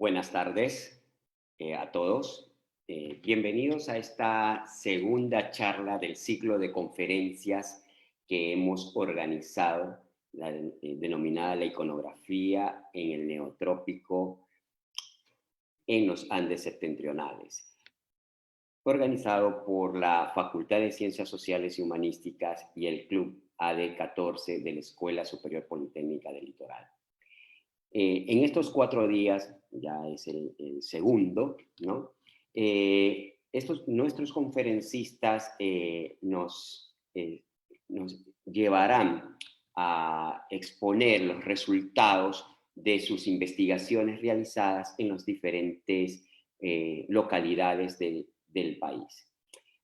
Buenas tardes a todos. Bienvenidos a esta segunda charla del ciclo de conferencias que hemos organizado, denominada La iconografía en el Neotrópico en los Andes septentrionales, organizado por la Facultad de Ciencias Sociales y Humanísticas y el Club AD14 de la Escuela Superior Politécnica del Litoral. En estos 4 días, ya es el segundo, ¿no? Nuestros conferencistas nos llevarán a exponer los resultados de sus investigaciones realizadas en las diferentes localidades del país.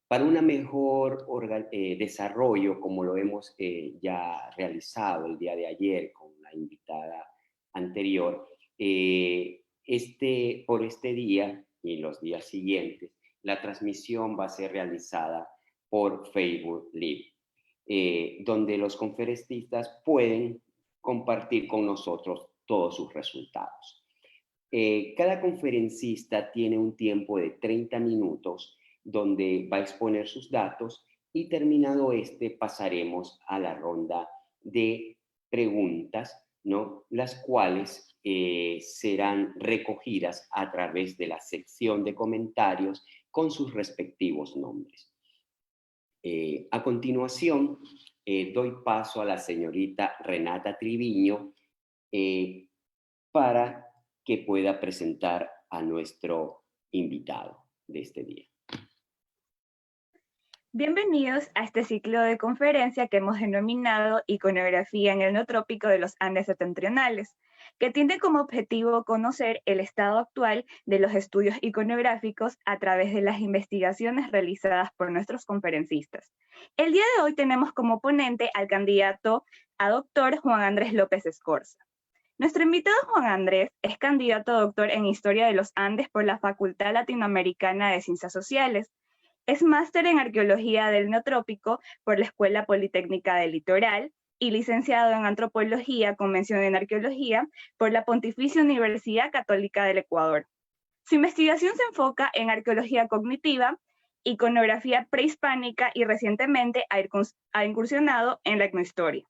Para un mejor desarrollo, como lo hemos ya realizado el día de ayer con la invitada anterior, por este día y los días siguientes, la transmisión va a ser realizada por Facebook Live, donde los conferencistas pueden compartir con nosotros todos sus resultados. Cada conferencista tiene un tiempo de 30 minutos donde va a exponer sus datos y terminado pasaremos a la ronda de preguntas, ¿no? Las cuales serán recogidas a través de la sección de comentarios con sus respectivos nombres. A continuación, doy paso a la señorita Renata Triviño para que pueda presentar a nuestro invitado de este día. Bienvenidos a este ciclo de conferencia que hemos denominado Iconografía en el Neotrópico de los Andes septentrionales, que tiene como objetivo conocer el estado actual de los estudios iconográficos a través de las investigaciones realizadas por nuestros conferencistas. El día de hoy tenemos como ponente al candidato a doctor Juan Andrés López Escorza. Nuestro invitado Juan Andrés es candidato a doctor en Historia de los Andes por la Facultad Latinoamericana de Ciencias Sociales. Es máster en Arqueología del Neotrópico por la Escuela Politécnica del Litoral y licenciado en Antropología con mención en Arqueología por la Pontificia Universidad Católica del Ecuador. Su investigación se enfoca en arqueología cognitiva, iconografía prehispánica y recientemente ha incursionado en la etnohistoria.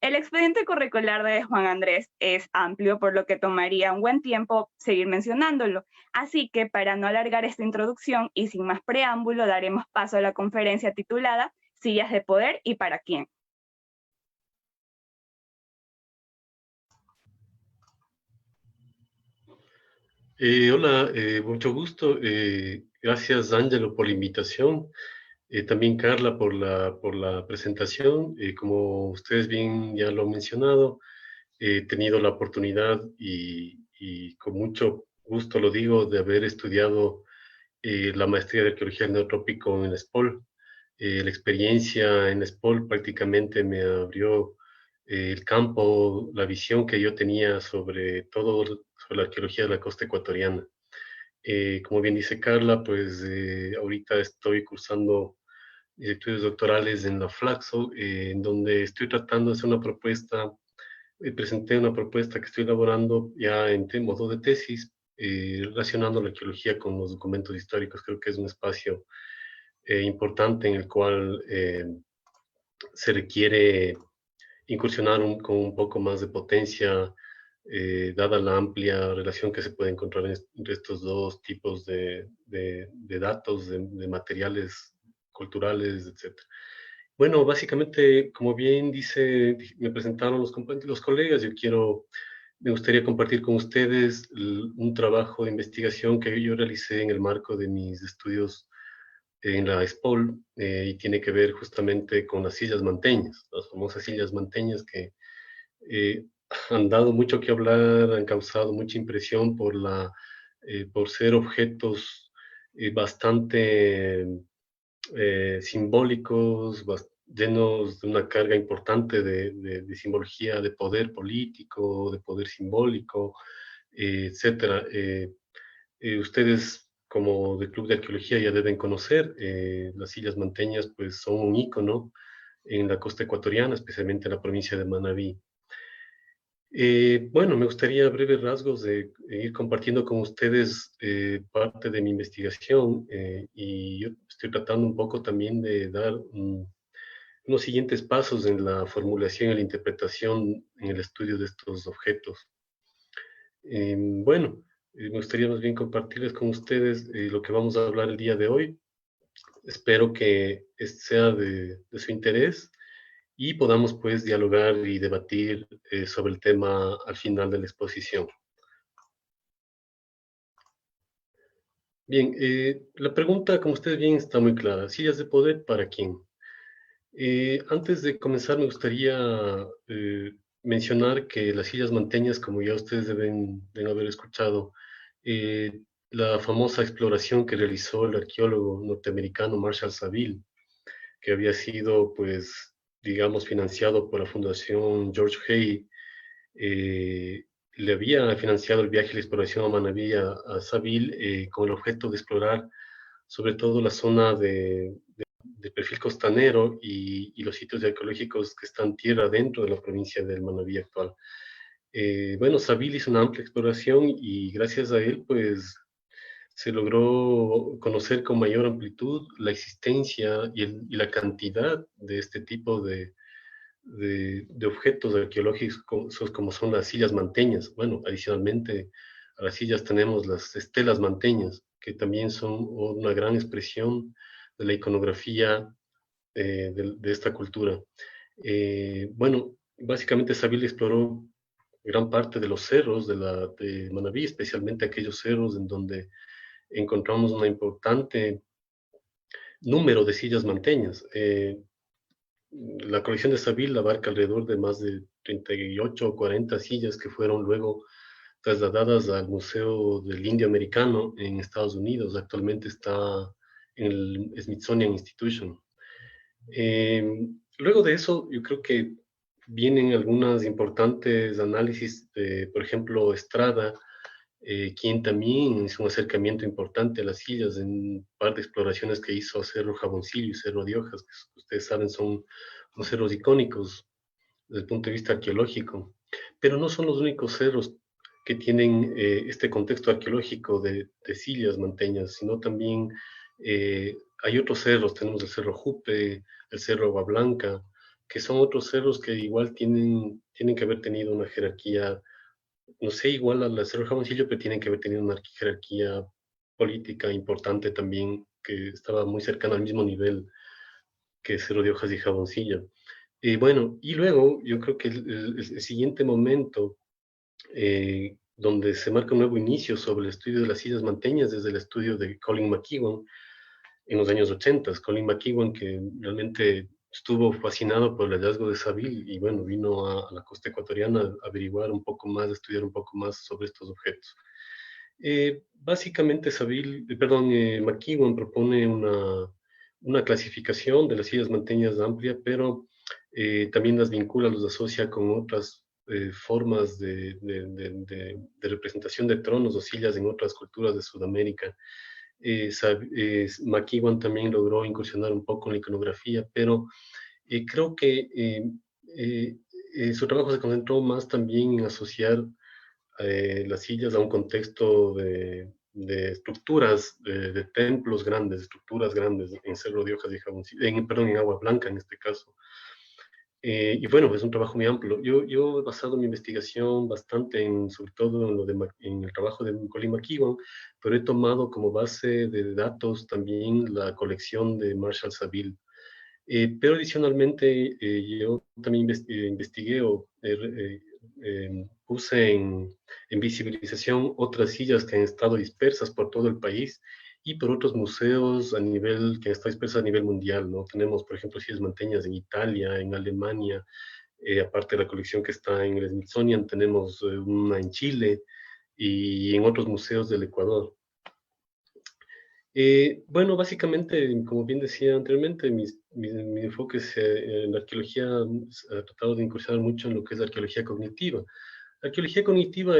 El expediente curricular de Juan Andrés es amplio, por lo que tomaría un buen tiempo seguir mencionándolo. Así que para no alargar esta introducción y sin más preámbulo, daremos paso a la conferencia titulada Sillas de Poder y para quién. Hola, mucho gusto. Gracias, Ángelo, por la invitación. También Carla por la presentación. Como ustedes bien ya lo han mencionado, he tenido la oportunidad y con mucho gusto lo digo, de haber estudiado la maestría de Arqueología del Neotrópico en SPOL. La experiencia en SPOL prácticamente me abrió el campo, la visión que yo tenía sobre todo, sobre la arqueología de la costa ecuatoriana. Como bien dice Carla, pues ahorita estoy cursando estudios doctorales en la Flaxo, en donde estoy tratando de hacer una propuesta, presenté una propuesta que estoy elaborando ya en modo de tesis, relacionando la arqueología con los documentos históricos. Creo que es un espacio importante en el cual se requiere incursionar con un poco más de potencia, dada la amplia relación que se puede encontrar entre estos dos tipos de datos, de materiales culturales, etc. Bueno, básicamente, como bien me presentaron los colegas, me gustaría compartir con ustedes un trabajo de investigación que yo realicé en el marco de mis estudios en la SPOL, y tiene que ver justamente con las sillas manteñas, las famosas sillas manteñas que eh, han dado mucho que hablar, han causado mucha impresión por ser objetos bastante simbólicos, llenos de una carga importante de simbología, de poder político, de poder simbólico, etcétera. Ustedes, como del Club de Arqueología, ya deben conocer, las sillas manteñas pues son un ícono en la costa ecuatoriana, especialmente en la provincia de Manabí. Bueno, me gustaría a breves rasgos de ir compartiendo con ustedes parte de mi investigación y yo estoy tratando un poco también de dar unos siguientes pasos en la formulación y la interpretación en el estudio de estos objetos. Bueno, me gustaría más bien compartirles con ustedes lo que vamos a hablar el día de hoy. Espero que sea de su interés y podamos pues dialogar y debatir sobre el tema al final de la exposición. Bien, la pregunta, como ustedes bien, está muy clara. ¿Sillas de poder para quién? Antes de comenzar, me gustaría mencionar que las sillas manteñas, como ya ustedes deben haber escuchado, la famosa exploración que realizó el arqueólogo norteamericano Marshall Saville, que había sido, pues, digamos, financiado por la Fundación George Hay, le había financiado el viaje y la exploración a Manabí a Saville con el objeto de explorar sobre todo la zona de perfil costanero y los sitios arqueológicos que están tierra dentro de la provincia del Manabí actual. Bueno, Saville hizo una amplia exploración y gracias a él, pues, se logró conocer con mayor amplitud la existencia y la cantidad de este tipo de objetos arqueológicos como son las sillas manteñas. Bueno, adicionalmente a las sillas tenemos las estelas manteñas, que también son una gran expresión de la iconografía de esta cultura. Bueno, básicamente Saville exploró gran parte de los cerros de Manabí, especialmente aquellos cerros en donde encontramos un importante número de sillas manteñas. La colección de Saville abarca alrededor de más de 38 o 40 sillas que fueron luego trasladadas al Museo del Indio Americano en Estados Unidos. Actualmente está en el Smithsonian Institution. Luego de eso, yo creo que vienen algunas importantes análisis, por ejemplo, Estrada, quien también hizo un acercamiento importante a las sillas en un par de exploraciones que hizo a Cerro Jaboncillo y Cerro de Hojas, que ustedes saben son unos cerros icónicos desde el punto de vista arqueológico, pero no son los únicos cerros que tienen este contexto arqueológico de sillas manteñas, sino también hay otros cerros, tenemos el Cerro Jupe, el Cerro Agua Blanca, que son otros cerros que igual tienen que haber tenido una jerarquía, no sé, igual al Cerro Jamoncillo, pero tienen que haber tenido una jerarquía política importante también, que estaba muy cercana al mismo nivel que Cerro de Hojas y Jaboncillo. Y bueno, y luego yo creo que el siguiente momento donde se marca un nuevo inicio sobre el estudio de las sillas manteñas desde el estudio de Colin McEwan en los años 80. Colin McEwan, que realmente estuvo fascinado por el hallazgo de Saville y bueno, vino a la costa ecuatoriana a averiguar un poco más, a estudiar un poco más sobre estos objetos. Básicamente McEwan propone una clasificación de las sillas manteñas amplia, pero también las vincula, los asocia con otras formas de representación de tronos o sillas en otras culturas de Sudamérica. McEwan también logró incursionar un poco en la iconografía, pero creo que su trabajo se concentró más también en asociar las sillas a un contexto de estructuras, de templos grandes, estructuras grandes en Cerro de Hojas y Jaboncillo, perdón, en Agua Blanca en este caso. Y bueno, es un trabajo muy amplio. Yo he basado mi investigación bastante sobre todo en el trabajo de Colin McEwan, pero he tomado como base de datos también la colección de Marshall Saville. Pero adicionalmente yo también investigué o puse en visibilización otras sillas que han estado dispersas por todo el país y por otros museos que han estado dispersas a nivel mundial, ¿no? Tenemos, por ejemplo, sillas manteñas en Italia, en Alemania, aparte de la colección que está en el Smithsonian, tenemos una en Chile y en otros museos del Ecuador. Bueno, básicamente, como bien decía anteriormente, mi enfoque en la arqueología ha tratado de incursionar mucho en lo que es la arqueología cognitiva. La arqueología cognitiva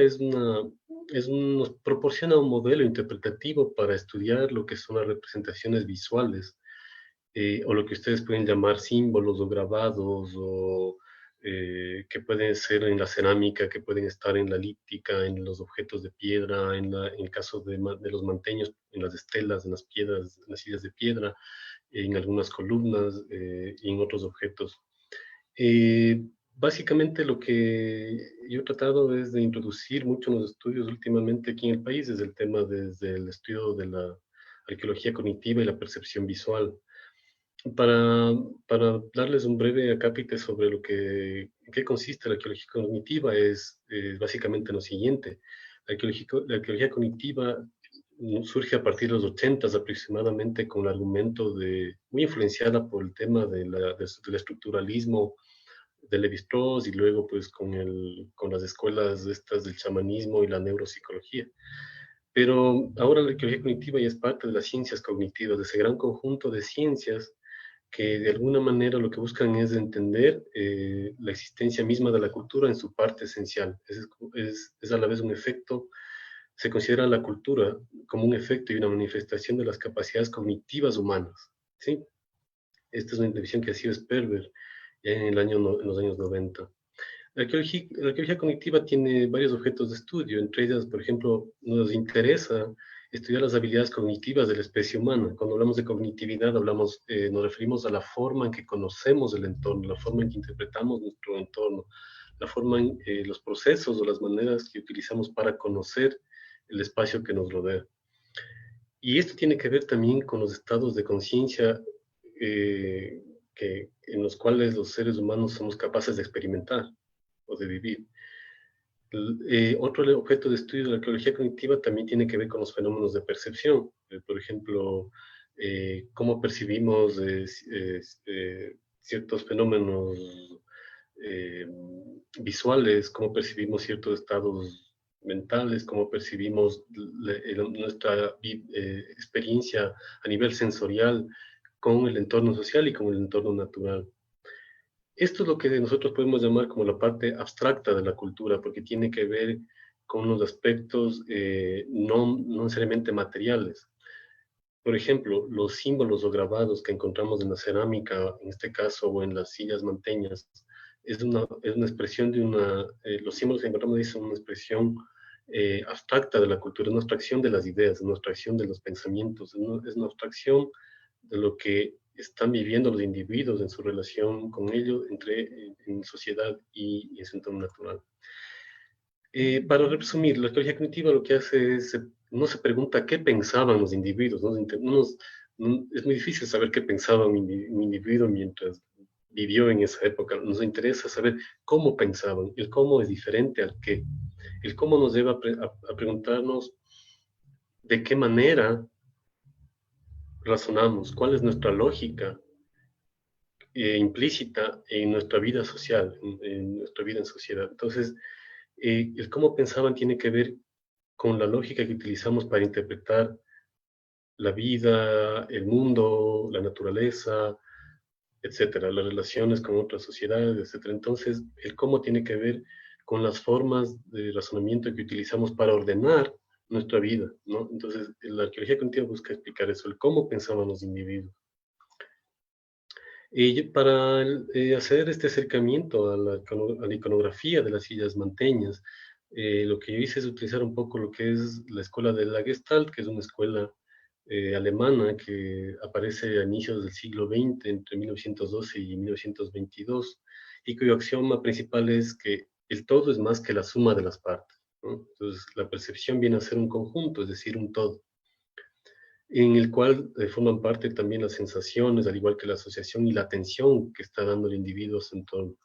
nos proporciona un modelo interpretativo para estudiar lo que son las representaciones visuales, o lo que ustedes pueden llamar símbolos o grabados o que pueden ser en la cerámica, que pueden estar en la líptica, en los objetos de piedra, en el caso de los manteños, en las estelas, en las piedras, en las sillas de piedra, en algunas columnas y en otros objetos. Básicamente lo que yo he tratado es de introducir mucho en los estudios últimamente aquí en el país, desde el tema, desde el estudio de la arqueología cognitiva y la percepción visual. Para, para darles un breve acápite sobre en qué consiste la arqueología cognitiva, es básicamente lo siguiente. La arqueología cognitiva surge a partir de los 80 aproximadamente con el argumento muy influenciada por el tema del estructuralismo de Lévi-Strauss y luego pues con las escuelas estas del chamanismo y la neuropsicología. Pero ahora la arqueología cognitiva ya es parte de las ciencias cognitivas, de ese gran conjunto de ciencias que de alguna manera lo que buscan es entender la existencia misma de la cultura en su parte esencial. Es a la vez un efecto, se considera la cultura como un efecto y una manifestación de las capacidades cognitivas humanas, ¿sí? Esta es una división que ha sido Sperber ya en los años 90. La arqueología cognitiva tiene varios objetos de estudio, entre ellas, por ejemplo, nos interesa estudiar las habilidades cognitivas de la especie humana. Cuando hablamos de cognitividad, nos referimos a la forma en que conocemos el entorno, la forma en que interpretamos nuestro entorno, la forma en los procesos o las maneras que utilizamos para conocer el espacio que nos rodea. Y esto tiene que ver también con los estados de conciencia en los cuales los seres humanos somos capaces de experimentar o de vivir. Otro objeto de estudio de la arqueología cognitiva también tiene que ver con los fenómenos de percepción. Por ejemplo, cómo percibimos ciertos fenómenos visuales, cómo percibimos ciertos estados mentales, cómo percibimos nuestra experiencia a nivel sensorial con el entorno social y con el entorno natural. Esto es lo que nosotros podemos llamar como la parte abstracta de la cultura, porque tiene que ver con los aspectos no necesariamente materiales. Por ejemplo, los símbolos o grabados que encontramos en la cerámica, en este caso, o en las sillas manteñas, es una expresión los símbolos que encontramos ahí son una expresión abstracta de la cultura, es una abstracción de las ideas, es una abstracción de los pensamientos, es una abstracción de lo que están viviendo los individuos en su relación con ellos, en sociedad y en su entorno natural. Para resumir, la arqueología cognitiva lo que hace es, no se pregunta qué pensaban los individuos, es muy difícil saber qué pensaba un individuo mientras vivió en esa época. Nos interesa saber cómo pensaban. El cómo es diferente al qué. El cómo nos lleva a preguntarnos de qué manera razonamos, cuál es nuestra lógica implícita en nuestra vida social, en nuestra vida en sociedad. Entonces, el cómo pensaban tiene que ver con la lógica que utilizamos para interpretar la vida, el mundo, la naturaleza, etcétera, las relaciones con otras sociedades, etcétera. Entonces, el cómo tiene que ver con las formas de razonamiento que utilizamos para ordenar nuestra vida, ¿no? Entonces, la arqueología cognitiva busca explicar eso, el cómo pensaban los individuos. Y para hacer este acercamiento a la iconografía de las sillas manteñas, lo que yo hice es utilizar un poco lo que es la escuela de la Gestalt, que es una escuela alemana que aparece a inicios del siglo XX, entre 1912 y 1922, y cuyo axioma principal es que el todo es más que la suma de las partes, ¿no? Entonces, la percepción viene a ser un conjunto, es decir, un todo, en el cual forman parte también las sensaciones, al igual que la asociación y la atención que está dando el individuo a su entorno.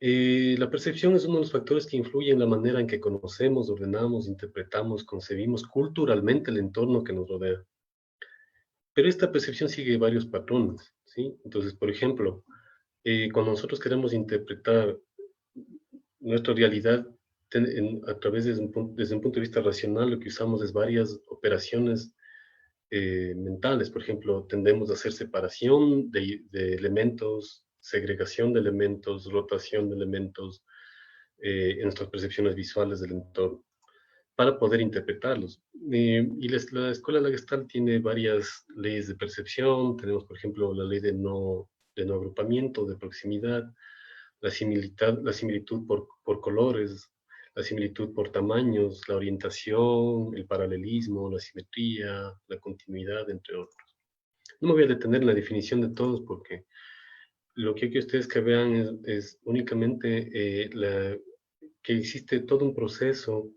La percepción es uno de los factores que influye en la manera en que conocemos, ordenamos, interpretamos, concebimos culturalmente el entorno que nos rodea. Pero esta percepción sigue varios patrones, ¿sí? Entonces, por ejemplo, cuando nosotros queremos interpretar nuestra realidad a través desde un punto de vista racional, lo que usamos es varias operaciones mentales. Por ejemplo, tendemos a hacer separación de elementos, segregación de elementos, rotación de elementos en nuestras percepciones visuales del entorno para poder interpretarlos. Y la escuela de la Gestalt tiene varias leyes de percepción. Tenemos, por ejemplo, la ley de no de no agrupamiento, de proximidad, la similitud por colores, la similitud por tamaños, la orientación, el paralelismo, la simetría, la continuidad, entre otros. No me voy a detener en la definición de todos porque lo que quiero que ustedes que vean es únicamente que existe todo un proceso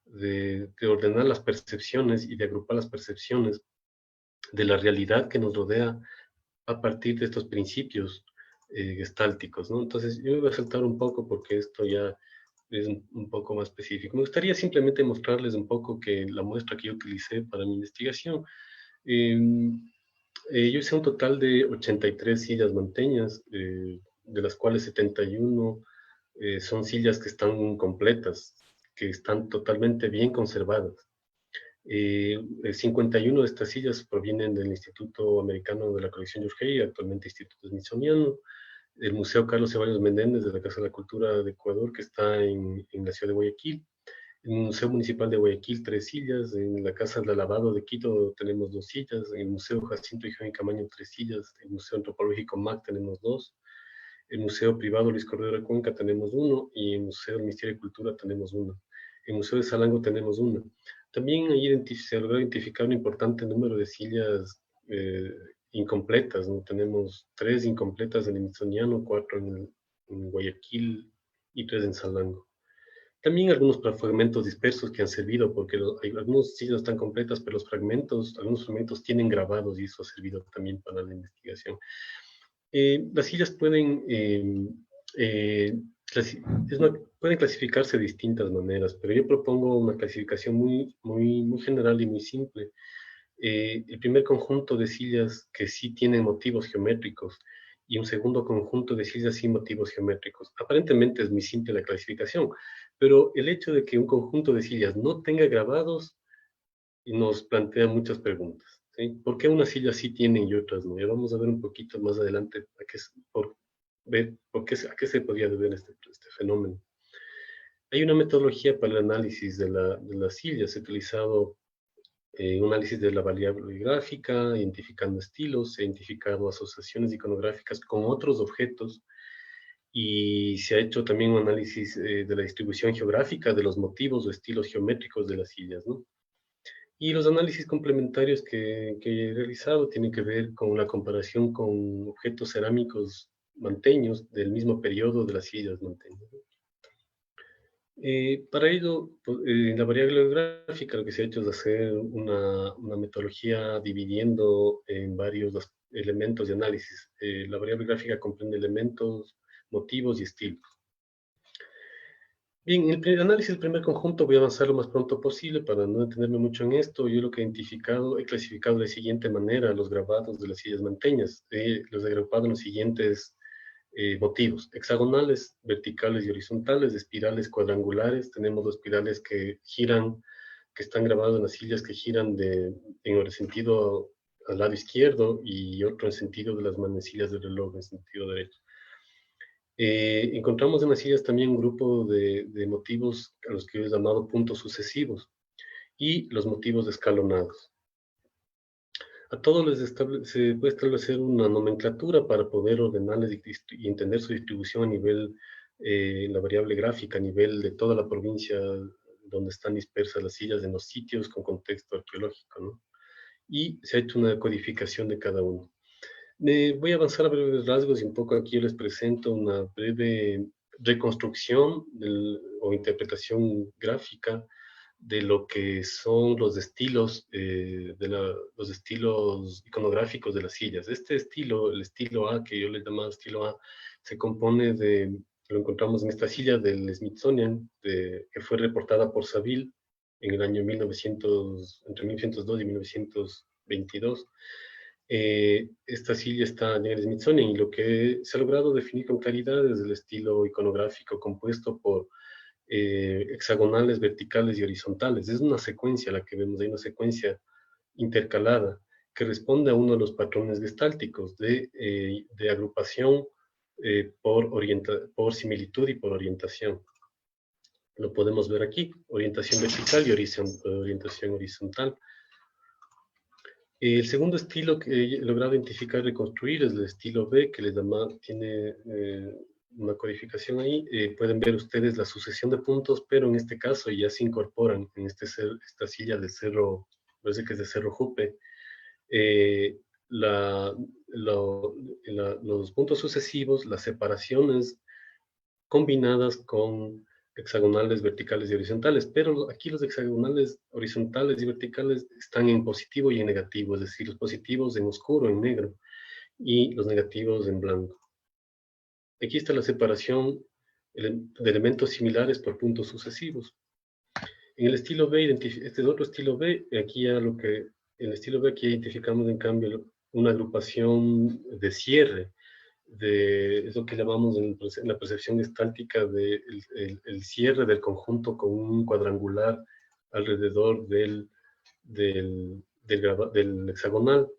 de ordenar las percepciones y de agrupar las percepciones de la realidad que nos rodea a partir de estos principios gestálticos, ¿no? Entonces, yo me voy a saltar un poco porque esto ya es un poco más específico. Me gustaría simplemente mostrarles un poco que la muestra que yo utilicé para mi investigación, yo hice un total de 83 sillas manteñas, de las cuales 71 son sillas que están completas, que están totalmente bien conservadas. 51 de estas sillas provienen del Instituto Americano de la Colección Urgey, actualmente Instituto Smithsoniano, el Museo Carlos Ceballos Menéndez de la Casa de la Cultura de Ecuador, que está en la ciudad de Guayaquil, en el Museo Municipal de Guayaquil, 3 sillas, en la Casa del Lavado de Quito tenemos 2 sillas, en el Museo Jacinto y Camaño 3 sillas, en el Museo Antropológico MAC tenemos 2, el Museo Privado Luis Cordero de Cuenca tenemos 1 y en el Museo del Ministerio de Cultura tenemos 1. En el Museo de Salango tenemos 1. También ahí se logró identificar un importante número de sillas incompletas, ¿no? Tenemos 3 incompletas en el Smithsoniano, 4 en Guayaquil y 3 en Salango. También algunos fragmentos dispersos que han servido, porque algunos sillas están completas, pero algunos fragmentos tienen grabados y eso ha servido también para la investigación. Las sillas pueden clasificarse de distintas maneras, pero yo propongo una clasificación muy general y muy simple. El primer conjunto de sillas que sí tienen motivos geométricos y un segundo conjunto de sillas sin motivos geométricos. Aparentemente es muy simple la clasificación, pero el hecho de que un conjunto de sillas no tenga grabados nos plantea muchas preguntas. ¿Sí? ¿Por qué unas sillas sí tienen y otras no? Ya vamos a ver un poquito más adelante a qué se podría deber este fenómeno. Hay una metodología para el análisis de las sillas. He utilizado un análisis de la variable gráfica, identificando estilos, he identificado asociaciones iconográficas con otros objetos y se ha hecho también un análisis de la distribución geográfica de los motivos o estilos geométricos de las sillas, ¿no? Y los análisis complementarios que he realizado tienen que ver con la comparación con objetos cerámicos manteños del mismo periodo de las sillas manteñas. Para ello, en la variable gráfica lo que se ha hecho es hacer una metodología dividiendo en varios elementos de análisis. La variable gráfica comprende elementos, motivos y estilos. Bien, en el análisis del primer conjunto voy a avanzar lo más pronto posible para no detenerme mucho en esto. Yo lo que he clasificado de la siguiente manera los grabados de las sillas manteñas. Los he agrupado en los siguientes motivos: hexagonales, verticales y horizontales, espirales, cuadrangulares. Tenemos dos espirales que giran, que están grabados en las sillas que giran en el sentido al lado izquierdo y otro en sentido de las manecillas del reloj en sentido derecho. Encontramos en las sillas también un grupo de motivos a los que yo he llamado puntos sucesivos y los motivos escalonados. A todos se puede establecer una nomenclatura para poder ordenarles y entender su distribución a nivel, la variable gráfica, a nivel de toda la provincia donde están dispersas las sillas, en los sitios con contexto arqueológico, ¿no? Y se ha hecho una codificación de cada uno. Voy a avanzar a breves rasgos y un poco aquí les presento una breve reconstrucción o interpretación gráfica de lo que son los estilos, los estilos iconográficos de las sillas. Este estilo, el estilo A, que yo le llamo estilo A, se compone lo encontramos en esta silla del Smithsonian, que fue reportada por Saville en el año entre 1902 y 1922. Esta silla está en el Smithsonian y lo que se ha logrado definir con claridad es el estilo iconográfico compuesto por hexagonales, verticales y horizontales. Es una secuencia la que vemos ahí, una secuencia intercalada que responde a uno de los patrones gestálticos de agrupación por similitud y por orientación. Lo podemos ver aquí: orientación vertical y orientación horizontal. El segundo estilo que he logrado identificar y reconstruir es el estilo B, que tiene una codificación ahí. Pueden ver ustedes la sucesión de puntos, pero en este caso ya se incorporan en esta silla del cerro, parece que es de Cerro Jupe, eh, la- los puntos sucesivos, las separaciones combinadas con hexagonales verticales y horizontales, pero aquí los hexagonales horizontales y verticales están en positivo y en negativo, es decir, los positivos en oscuro, en negro, y los negativos en blanco. Aquí está la separación de elementos similares por puntos sucesivos. En el estilo B, este es otro estilo B, aquí ya en el estilo B aquí identificamos en cambio una agrupación de cierre, de eso que llamamos en la percepción gestáltica de el cierre del conjunto con un cuadrangular alrededor del hexagonal.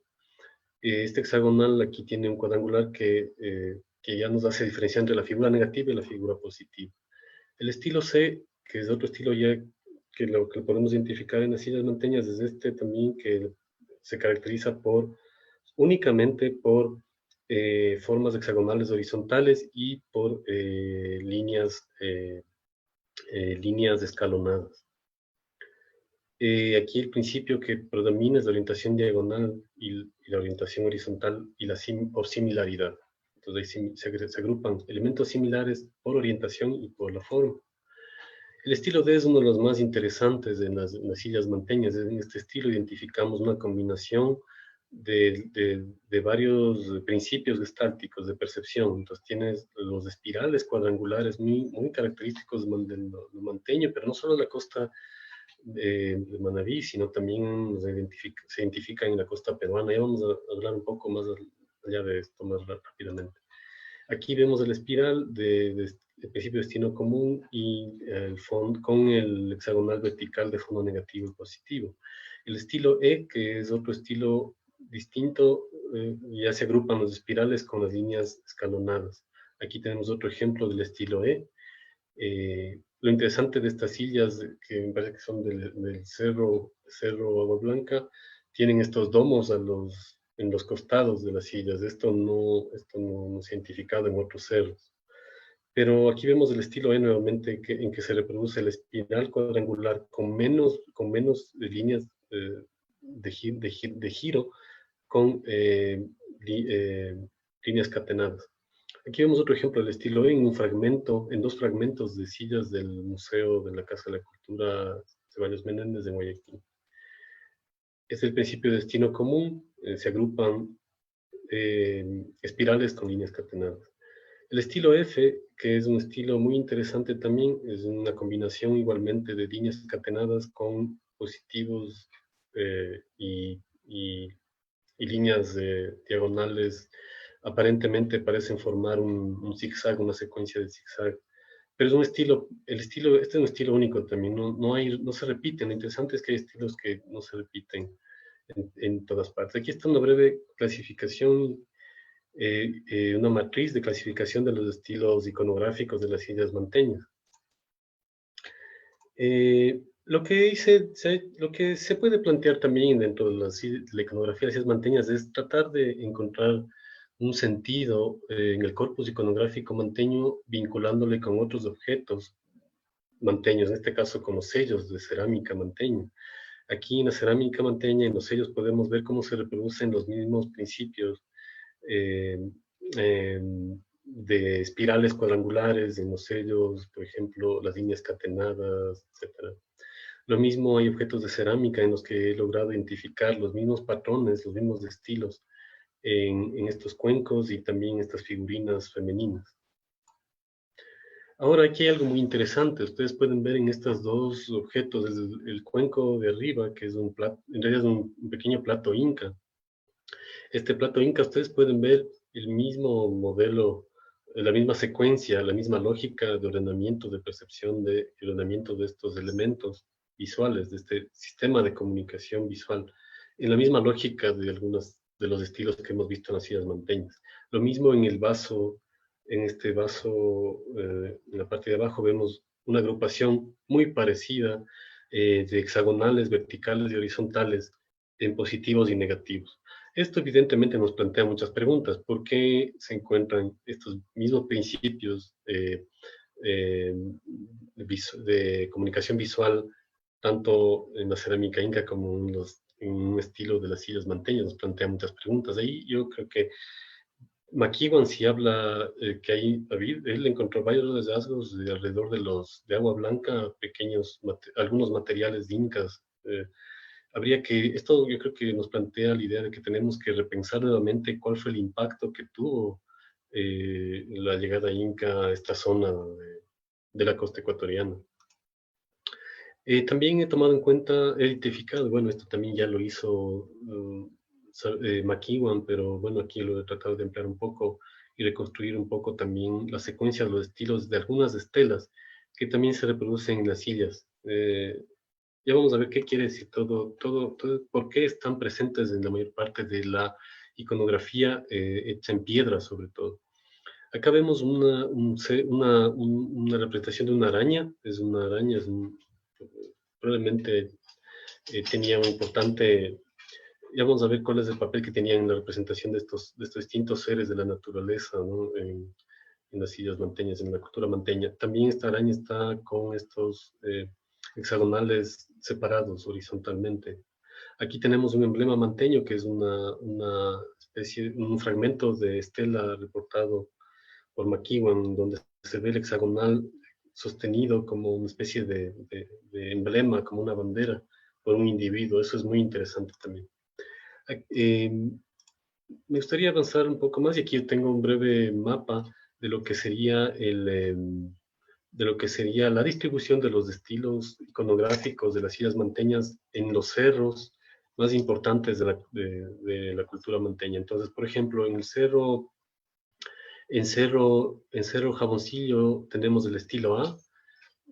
Este hexagonal aquí tiene un cuadrangular que ya nos hace diferenciar entre la figura negativa y la figura positiva. El estilo C, que es otro estilo ya que lo que podemos identificar en las sillas manteñas, es este también que se caracteriza únicamente por formas hexagonales horizontales y por líneas escalonadas. Aquí el principio que predomina es la orientación diagonal y la orientación horizontal y por similaridad. Entonces ahí se agrupan elementos similares por orientación y por la forma. El estilo D es uno de los más interesantes en las sillas manteñas. En este estilo identificamos una combinación de varios principios gestálticos de percepción. Entonces tienes los espirales cuadrangulares muy característicos del manteño, pero no solo la costa de Manabí, sino también se identifica en la costa peruana. Ya vamos a hablar un poco más allá de esto más rápidamente. Aquí vemos el espiral de principio de destino común y el fondo con el hexagonal vertical de fondo negativo y positivo. El estilo E, que es otro estilo distinto, ya se agrupan los espirales con las líneas escalonadas. Aquí tenemos otro ejemplo del estilo E. Lo interesante de estas sillas, que me parece que son del cerro Agua Blanca, tienen estos domos en los costados de las sillas. Esto no se ha identificado en otros cerros. Pero aquí vemos el estilo E nuevamente, en que se reproduce la espiral cuadrangular con menos líneas de giro, con líneas catenadas. Aquí vemos otro ejemplo del estilo E en dos fragmentos de sillas del Museo de la Casa de la Cultura Ceballos Menéndez de Guayaquil. Es el principio de destino común, se agrupan espirales con líneas catenadas. El estilo F, que es un estilo muy interesante también, es una combinación igualmente de líneas catenadas con positivos y líneas diagonales. Aparentemente parecen formar un zigzag, una secuencia de zigzag. Pero es un estilo, este es un estilo único también, no se repiten. Lo interesante es que hay estilos que no se repiten en todas partes. Aquí está una breve clasificación, una matriz de clasificación de los estilos iconográficos de las sillas manteñas. Lo que se puede plantear también dentro de la iconografía de las sillas manteñas es tratar de encontrar un sentido en el corpus iconográfico manteño vinculándole con otros objetos manteños, en este caso con los sellos de cerámica manteña. Aquí en la cerámica manteña, en los sellos, podemos ver cómo se reproducen los mismos principios eh, eh, de espirales cuadrangulares en los sellos, por ejemplo, las líneas catenadas, etc. Lo mismo hay objetos de cerámica en los que he logrado identificar los mismos patrones, los mismos estilos en estos cuencos y también estas figurinas femeninas. Ahora aquí hay algo muy interesante. Ustedes pueden ver en estos dos objetos, el cuenco de arriba, que es en realidad es un pequeño plato inca. Este plato inca, ustedes pueden ver el mismo modelo, la misma secuencia, la misma lógica de ordenamiento, de percepción, de ordenamiento de estos elementos visuales, de este sistema de comunicación visual, en la misma lógica de algunos de los estilos que hemos visto en las sillas manteñas. Lo mismo en el vaso, en este vaso, en la parte de abajo vemos una agrupación muy parecida de hexagonales, verticales y horizontales en positivos y negativos. Esto evidentemente nos plantea muchas preguntas. ¿Por qué se encuentran estos mismos principios eh, de comunicación visual, tanto en la cerámica inca como en un estilo de las sillas manteñas? Nos plantea muchas preguntas. Ahí yo creo que McEwan, si habla que él encontró varios hallazgos de alrededor de agua blanca, algunos materiales de incas. Esto yo creo que nos plantea la idea de que tenemos que repensar nuevamente cuál fue el impacto que tuvo la llegada inca a esta zona de la costa ecuatoriana. También he tomado en cuenta, he identificado, bueno, esto también ya lo hizo McEwan, pero bueno, aquí lo he tratado de emplear un poco y reconstruir un poco también la secuencia, los estilos de algunas estelas que también se reproducen en las sillas. Ya vamos a ver qué quiere decir todo, por qué están presentes en la mayor parte de la iconografía hecha en piedra, sobre todo. Acá vemos una representación de una araña, probablemente tenía un importante, ya vamos a ver cuál es el papel que tenían en la representación de estos distintos seres de la naturaleza, ¿no? En las sillas manteñas, en la cultura manteña. También esta araña está con estos hexagonales separados horizontalmente. Aquí tenemos un emblema manteño que es una especie, un fragmento de estela reportado por McEwan, donde se ve el hexagonal sostenido como una especie de emblema, como una bandera, por un individuo. Eso es muy interesante también. Eh, Me gustaría avanzar un poco más y aquí tengo un breve mapa de lo que sería de lo que sería la distribución de los estilos iconográficos de las sillas manteñas en los cerros más importantes de la cultura manteña. Entonces, por ejemplo, en Cerro Jaboncillo tenemos el estilo A,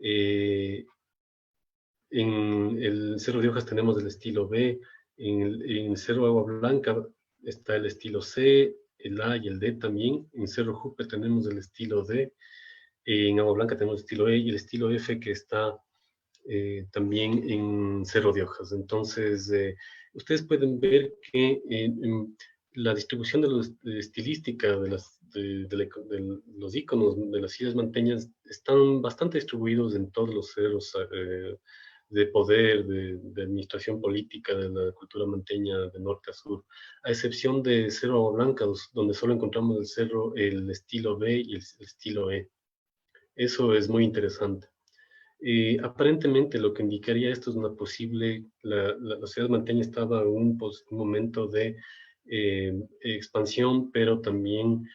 en el Cerro de Hojas tenemos el estilo B, en Cerro Agua Blanca está el estilo C, el A y el D también, en Cerro Jupe tenemos el estilo D, en Agua Blanca tenemos el estilo E y el estilo F que está también en Cerro de Hojas. Entonces, ustedes pueden ver que la distribución de estilística de los iconos de las sillas manteñas están bastante distribuidos en todos los cerros de poder, de administración política de la cultura manteña de norte a sur, a excepción de Cerro Agua Blanca, donde solo encontramos el estilo B y el estilo E. Eso es muy interesante. Aparentemente lo que indicaría esto es una posible, la ciudad manteña estaba en un momento de expansión, pero también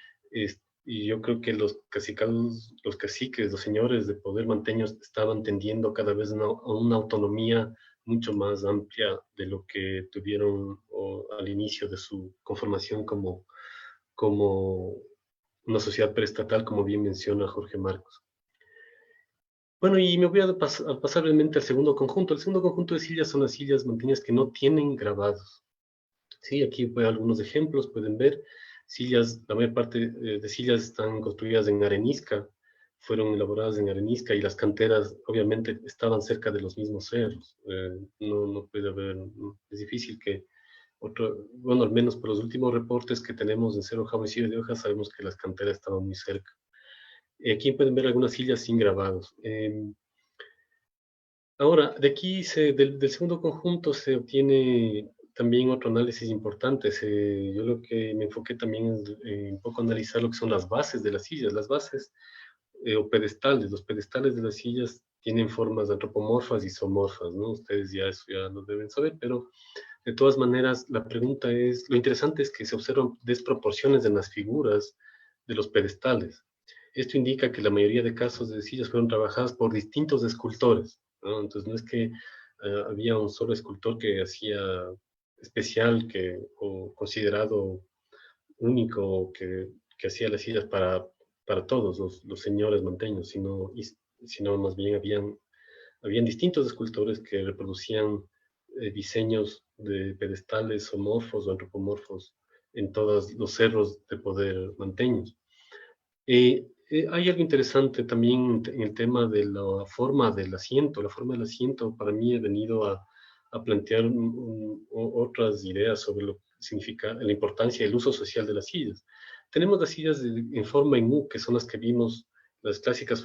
y yo creo que los caciques, los señores de poder manteños estaban tendiendo cada vez a una autonomía mucho más amplia de lo que tuvieron al inicio de su conformación como una sociedad preestatal, como bien menciona Jorge Marcos. Bueno, y me voy a pasar brevemente al segundo conjunto. El segundo conjunto de sillas son las sillas manteñas que no tienen grabados. Sí, aquí voy a algunos ejemplos, pueden ver. La mayor parte de sillas están construidas en arenisca, fueron elaboradas en arenisca y las canteras obviamente estaban cerca de los mismos cerros. No puede haber, es difícil que bueno, al menos por los últimos reportes que tenemos en Cerro Jaboncillo de Hojas, sabemos que las canteras estaban muy cerca. Aquí pueden ver algunas sillas sin grabados. Ahora, de aquí, del segundo conjunto se obtiene también otro análisis importante. Yo lo que me enfoqué también es un poco analizar lo que son las bases de las sillas. Las bases o pedestales. Los pedestales de las sillas tienen formas antropomorfas y zoomorfas, ¿no? Ustedes eso ya lo deben saber, pero de todas maneras, lo interesante es que se observan desproporciones en las figuras de los pedestales. Esto indica que la mayoría de casos de sillas fueron trabajadas por distintos escultores, ¿no? Entonces no es que había un solo escultor que hacía especial o considerado único que hacía las sillas para todos los señores manteños, sino más bien habían distintos escultores que reproducían diseños de pedestales homorfos o antropomorfos en todos los cerros de poder manteños. Hay algo interesante también en el tema de la forma del asiento. La forma del asiento para mí ha venido a plantear otras ideas sobre lo que significa la importancia y el uso social de las sillas. Tenemos las sillas en forma en U, que son las que vimos, las clásicas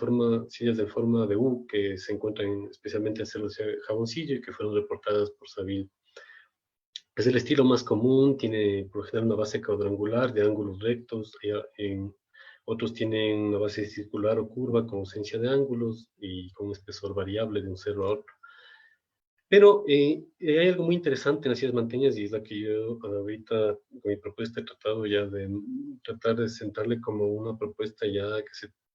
sillas de forma de U, que se encuentran especialmente en celos de jaboncillo y que fueron reportadas por Saville. Es el estilo más común, tiene por lo general una base cuadrangular de ángulos rectos, otros tienen una base circular o curva con ausencia de ángulos y con un espesor variable de un cerro a otro. Pero hay algo muy interesante en las sillas manteñas y es la que yo ahorita con mi propuesta he tratado ya de tratar de sentarle como una propuesta ya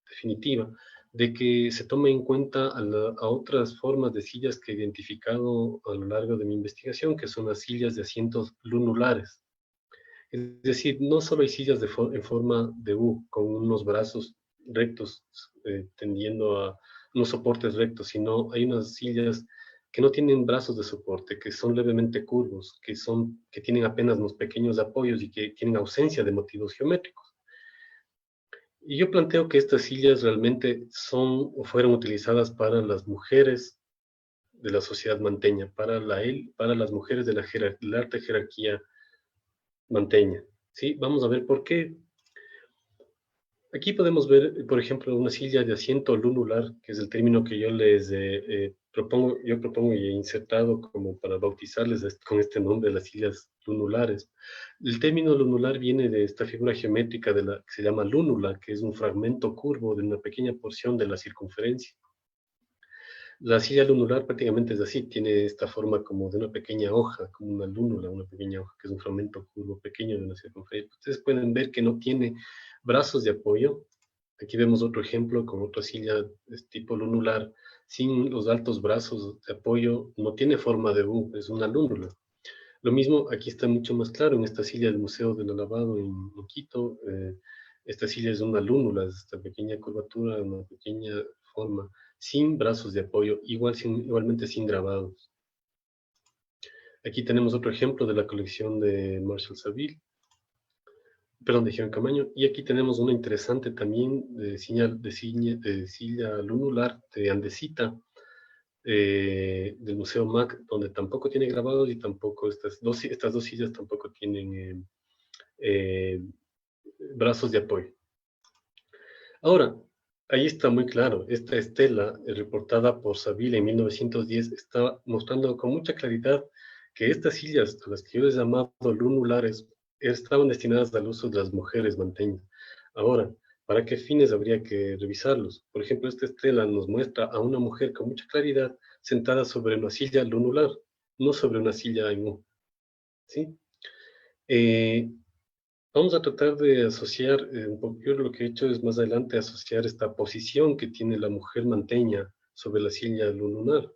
definitiva, de que se tome en cuenta a otras formas de sillas que he identificado a lo largo de mi investigación, que son las sillas de asientos lunulares. Es decir, no solo hay sillas en forma de U, con unos brazos rectos tendiendo a unos soportes rectos, sino hay unas sillas que no tienen brazos de soporte, que son levemente curvos, que tienen apenas unos pequeños apoyos y que tienen ausencia de motivos geométricos. Y yo planteo que estas sillas realmente son o fueron utilizadas para las mujeres de la sociedad manteña, para las mujeres de la alta jerarquía manteña. ¿Sí? Vamos a ver por qué. Aquí podemos ver, por ejemplo, una silla de asiento lunular, que es el término que yo les propongo y he insertado como para bautizarles con este nombre, las sillas lunulares. El término lunular viene de esta figura geométrica que se llama lúnula, que es un fragmento curvo de una pequeña porción de la circunferencia. La silla lunular prácticamente es así, tiene esta forma como de una pequeña hoja, como una lúnula, una pequeña hoja, que es un fragmento curvo pequeño de una circunferencia. Ustedes pueden ver que no tiene brazos de apoyo. Aquí vemos otro ejemplo con otra silla de tipo lunular, sin los altos brazos de apoyo, no tiene forma de U, es una lúnula. Lo mismo, aquí está mucho más claro, en esta silla del Museo del Lavado en Quito, esta silla es una lúnula, es esta pequeña curvatura, una pequeña forma, sin brazos de apoyo, igualmente sin grabados. Aquí tenemos otro ejemplo de la colección de Marshall Saville, perdón, de Jean Camaño, y aquí tenemos una interesante también de silla lunular de andesita, del Museo MAC, donde tampoco tiene grabados y tampoco estas dos sillas tampoco tienen brazos de apoyo. Ahora, ahí está muy claro, esta estela reportada por Saville en 1910 está mostrando con mucha claridad que estas sillas, a las que yo les he llamado lunulares, estaban destinadas al uso de las mujeres manteñas. Ahora, ¿para qué fines habría que revisarlos? Por ejemplo, esta estela nos muestra a una mujer con mucha claridad sentada sobre una silla lunular, no sobre una silla en U. ¿Sí? Vamos a tratar de asociar, yo lo que he hecho es más adelante asociar esta posición que tiene la mujer manteña sobre la silla lunar.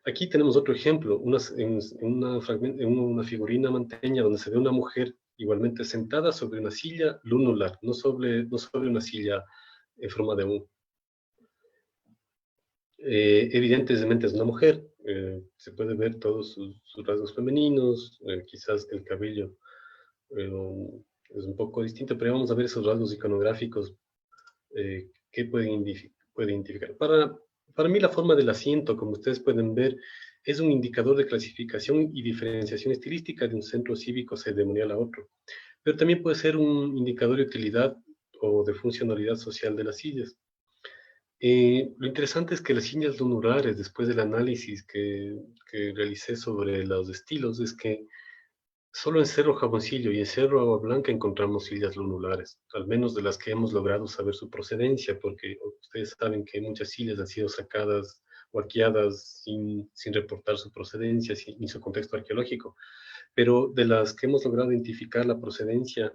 Aquí tenemos otro ejemplo, en una figurina manteña donde se ve una mujer igualmente sentada sobre una silla lunar, no sobre una silla en forma de U. Evidentemente es una mujer, se puede ver todos sus rasgos femeninos, quizás el cabello es un poco distinto, pero vamos a ver esos rasgos iconográficos que pueden identificar. Para mí la forma del asiento, como ustedes pueden ver, es un indicador de clasificación y diferenciación estilística de un centro cívico ceremonial a otro, pero también puede ser un indicador de utilidad o de funcionalidad social de las sillas. Lo interesante es que las sillas lunulares, después del análisis que realicé sobre los estilos, es que solo en Cerro Jaboncillo y en Cerro Agua Blanca encontramos sillas lunulares, al menos de las que hemos logrado saber su procedencia, porque ustedes saben que muchas sillas han sido sacadas o arqueadas sin reportar su procedencia ni su contexto arqueológico, pero de las que hemos logrado identificar la procedencia,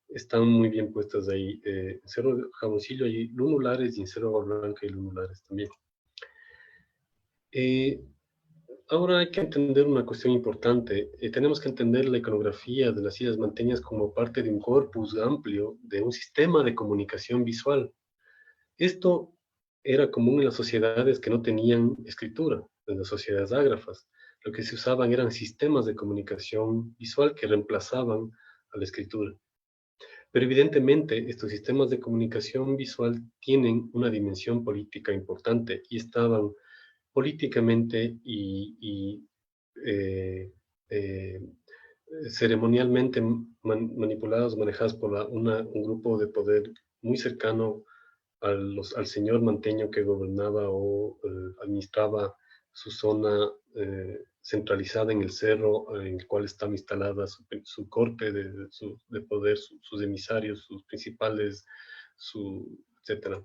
están muy bien puestas ahí. En Cerro Jaboncillo hay lunulares y en Cerro Agua Blanca hay lunulares también. Ahora hay que entender una cuestión importante. Tenemos que entender la iconografía de las sillas manteñas como parte de un corpus amplio, de un sistema de comunicación visual. Esto era común en las sociedades que no tenían escritura, en las sociedades ágrafas. Lo que se usaban eran sistemas de comunicación visual que reemplazaban a la escritura. Pero evidentemente estos sistemas de comunicación visual tienen una dimensión política importante y estaban políticamente y eh, eh, ceremonialmente manipuladas, manejadas por un grupo de poder muy cercano al señor manteño que gobernaba o administraba su zona centralizada en el cerro, en el cual estaba instalada su corte de poder, sus emisarios, sus principales, etcétera.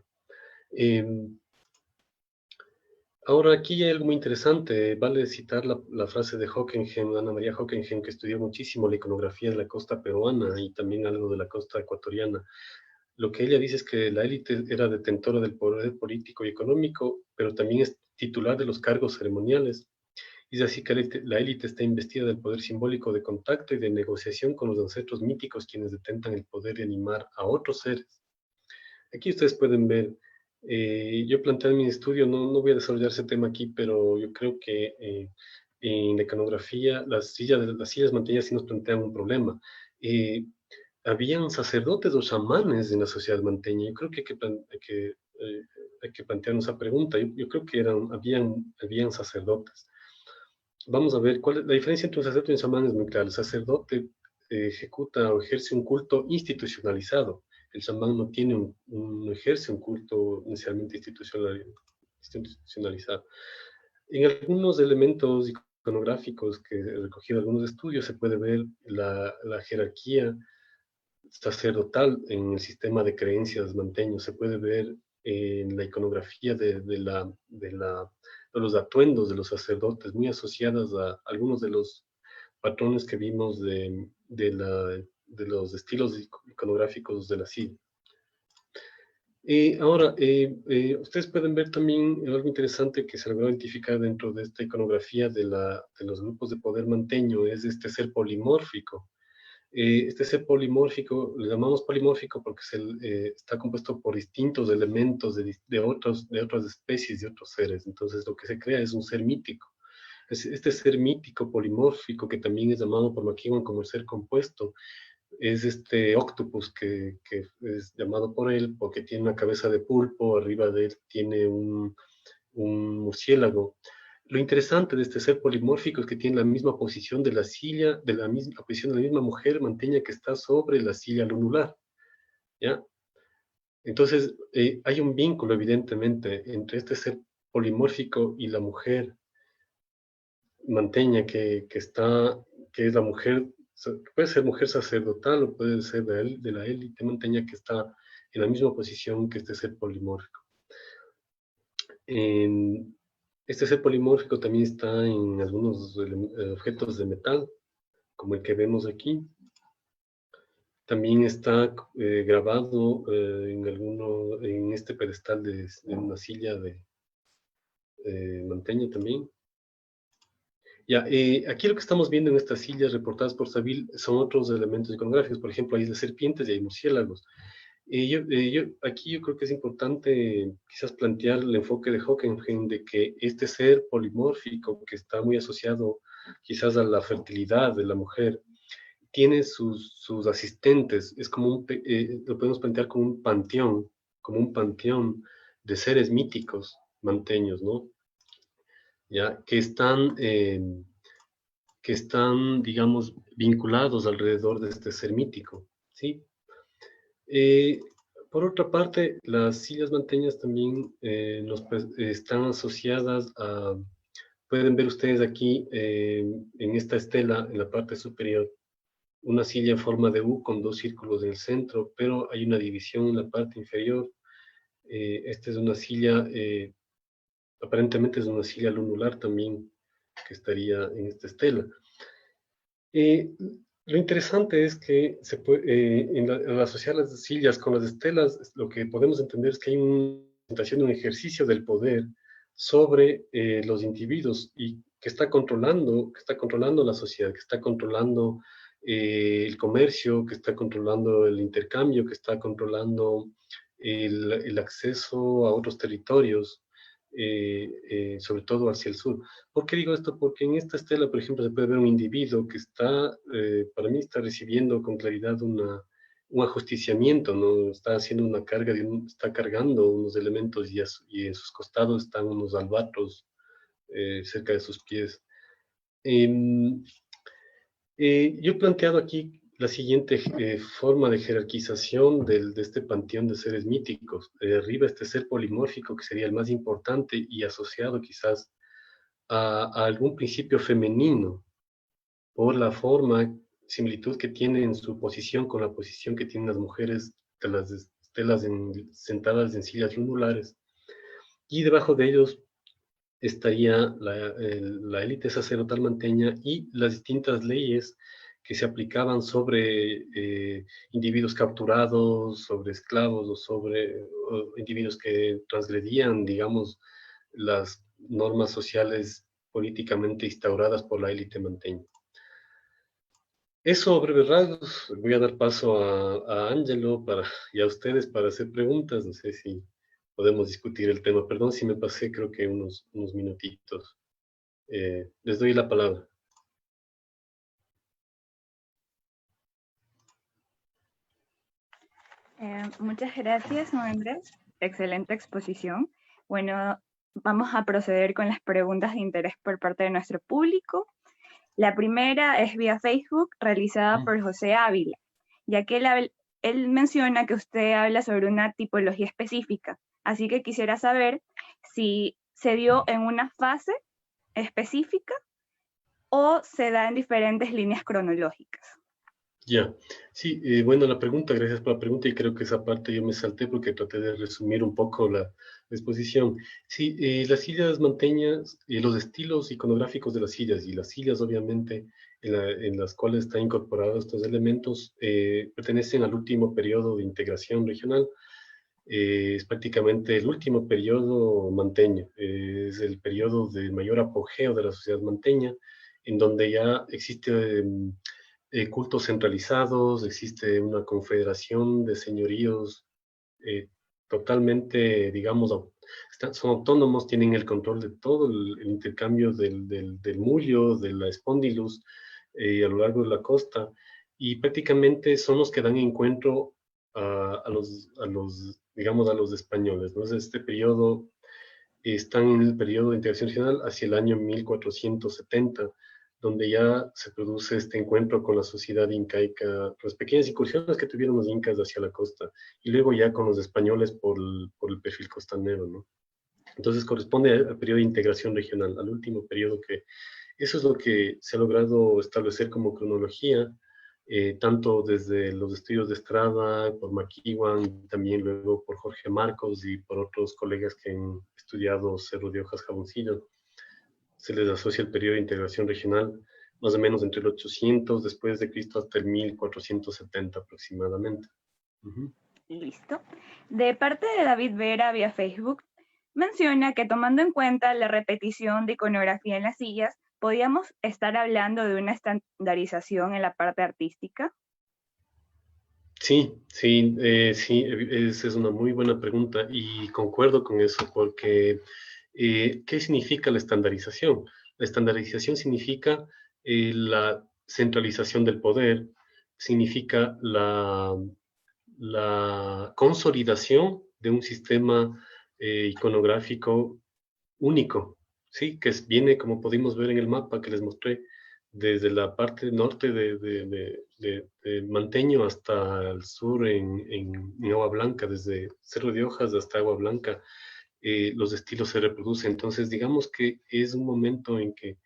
Ahora, aquí hay algo muy interesante. Vale citar la frase de Hockenheim, Ana María Hockenheim, que estudió muchísimo la iconografía de la costa peruana y también algo de la costa ecuatoriana. Lo que ella dice es que la élite era detentora del poder político y económico, pero también es titular de los cargos ceremoniales. Es así que la élite está investida del poder simbólico de contacto y de negociación con los ancestros míticos, quienes detentan el poder de animar a otros seres. Aquí ustedes pueden ver, yo planteé en mi estudio, no voy a desarrollar ese tema aquí, pero yo creo que en la iconografía las sillas manteñas sí nos plantean un problema. Habían sacerdotes o chamanes en la sociedad manteña. Yo creo que hay que plantearnos esa pregunta. Yo creo que habían sacerdotes. Vamos a ver, la diferencia entre un sacerdote y un chamán es muy clara. El sacerdote ejecuta o ejerce un culto institucionalizado. El chamán no ejerce un culto necesariamente institucionalizado. En algunos elementos iconográficos que he recogido en algunos estudios se puede ver la jerarquía sacerdotal en el sistema de creencias manteño. Se puede ver en la iconografía de los atuendos de los sacerdotes, muy asociadas a algunos de los patrones que vimos de los estilos iconográficos de la CID. Ahora, ustedes pueden ver también algo interesante que se logró identificar dentro de esta iconografía de los grupos de poder manteño, es este ser polimórfico. Este ser polimórfico, le llamamos polimórfico porque está compuesto por distintos elementos de otras especies, de otros seres. Entonces, lo que se crea es un ser mítico. Este ser mítico polimórfico, que también es llamado por McEwan como el ser compuesto, es este octopus que es llamado por él porque tiene una cabeza de pulpo, arriba de él tiene un murciélago. Lo interesante de este ser polimórfico es que tiene la misma posición de la silla, de la misma posición de la misma mujer manteña que está sobre la silla lunular, ¿ya? Entonces, hay un vínculo, evidentemente, entre este ser polimórfico y la mujer manteña que es la mujer, puede ser mujer sacerdotal o puede ser de la élite manteña que está en la misma posición que este ser polimórfico. Este ser polimórfico también está en algunos objetos de metal, como el que vemos aquí. También está grabado en este pedestal de una silla de manteña también. Ya, aquí lo que estamos viendo en estas sillas reportadas por Saville son otros elementos iconográficos. Por ejemplo, hay de serpientes y hay murciélagos. Aquí yo creo que es importante quizás plantear el enfoque de Hockenheim de que este ser polimórfico que está muy asociado quizás a la fertilidad de la mujer, tiene sus asistentes, es como lo podemos plantear como un panteón de seres míticos manteños, ¿no? ¿Ya? Que están, digamos, vinculados alrededor de este ser mítico, ¿sí? Por otra parte, las sillas manteñas también están asociadas pueden ver ustedes aquí en esta estela, en la parte superior, una silla en forma de U con dos círculos en el centro, pero hay una división en la parte inferior. Esta es una silla, aparentemente es una silla lunular también, que estaría en esta estela. Lo interesante es que al asociar las sillas con las estelas, lo que podemos entender es que hay una presentación de un ejercicio del poder sobre los individuos y que está controlando la sociedad, que está controlando el comercio, que está controlando el intercambio, que está controlando el acceso a otros territorios, sobre todo hacia el sur. ¿Por qué digo esto? Porque en esta estela, por ejemplo, se puede ver un individuo que para mí está recibiendo con claridad un ajusticiamiento, ¿no? Está haciendo una carga, está cargando unos elementos y en sus costados están unos albatros cerca de sus pies. Yo he planteado aquí la siguiente forma de jerarquización de este panteón de seres míticos. Arriba este ser polimórfico, que sería el más importante y asociado quizás a algún principio femenino, por la forma, similitud que tiene en su posición con la posición que tienen las mujeres de las estelas sentadas en sillas lumulares. Y debajo de ellos estaría la élite sacerdotal manteña y las distintas leyes que se aplicaban sobre individuos capturados, sobre esclavos o sobre individuos que transgredían, digamos, las normas sociales políticamente instauradas por la élite manteña. Eso, a breves rasgos, voy a dar paso a Ángelo y a ustedes para hacer preguntas. No sé si podemos discutir el tema. Perdón si me pasé, creo que unos minutitos. Les doy la palabra. Muchas gracias, don Andrés. Excelente exposición. Bueno, vamos a proceder con las preguntas de interés por parte de nuestro público. La primera es vía Facebook, realizada por José Ávila, ya que él menciona que usted habla sobre una tipología específica, así que quisiera saber si se dio en una fase específica o se da en diferentes líneas cronológicas. Ya, sí, bueno, gracias por la pregunta y creo que esa parte yo me salté porque traté de resumir un poco la exposición. Sí, las sillas manteñas, los estilos iconográficos de las sillas y las sillas obviamente en las cuales están incorporados estos elementos pertenecen al último periodo de integración regional. Es prácticamente el último periodo manteño, es el periodo de mayor apogeo de la sociedad manteña, en donde ya existe cultos centralizados, existe una confederación de señoríos totalmente, digamos, son autónomos, tienen el control de todo el intercambio del mullo, de la espondilus a lo largo de la costa, y prácticamente son los que dan encuentro digamos, a los españoles, ¿no? Este periodo, están en el periodo de integración regional hacia el año 1470, donde ya se produce este encuentro con la sociedad incaica, las pequeñas incursiones que tuvieron los incas hacia la costa, y luego ya con los españoles por el perfil costanero, ¿no? Entonces corresponde al periodo de integración regional, al último periodo eso es lo que se ha logrado establecer como cronología, tanto desde los estudios de Estrada, por McEwan, también luego por Jorge Marcos y por otros colegas que han estudiado Cerro de Hojas Jaboncillo. Se les asocia el periodo de integración regional más o menos entre el 800 después de Cristo hasta el 1470 aproximadamente. Listo. De parte de David Vera vía Facebook, menciona que tomando en cuenta la repetición de iconografía en las sillas, ¿podríamos estar hablando de una estandarización en la parte artística? Sí, esa es una muy buena pregunta y concuerdo con eso porque ¿qué significa la estandarización? La estandarización significa la centralización del poder, significa la consolidación de un sistema iconográfico único, ¿sí? Viene, como pudimos ver en el mapa que les mostré, desde la parte norte de Manteño hasta el sur en Agua Blanca, desde Cerro de Hojas hasta Agua Blanca, los estilos se reproducen. Entonces, digamos que es un momento en que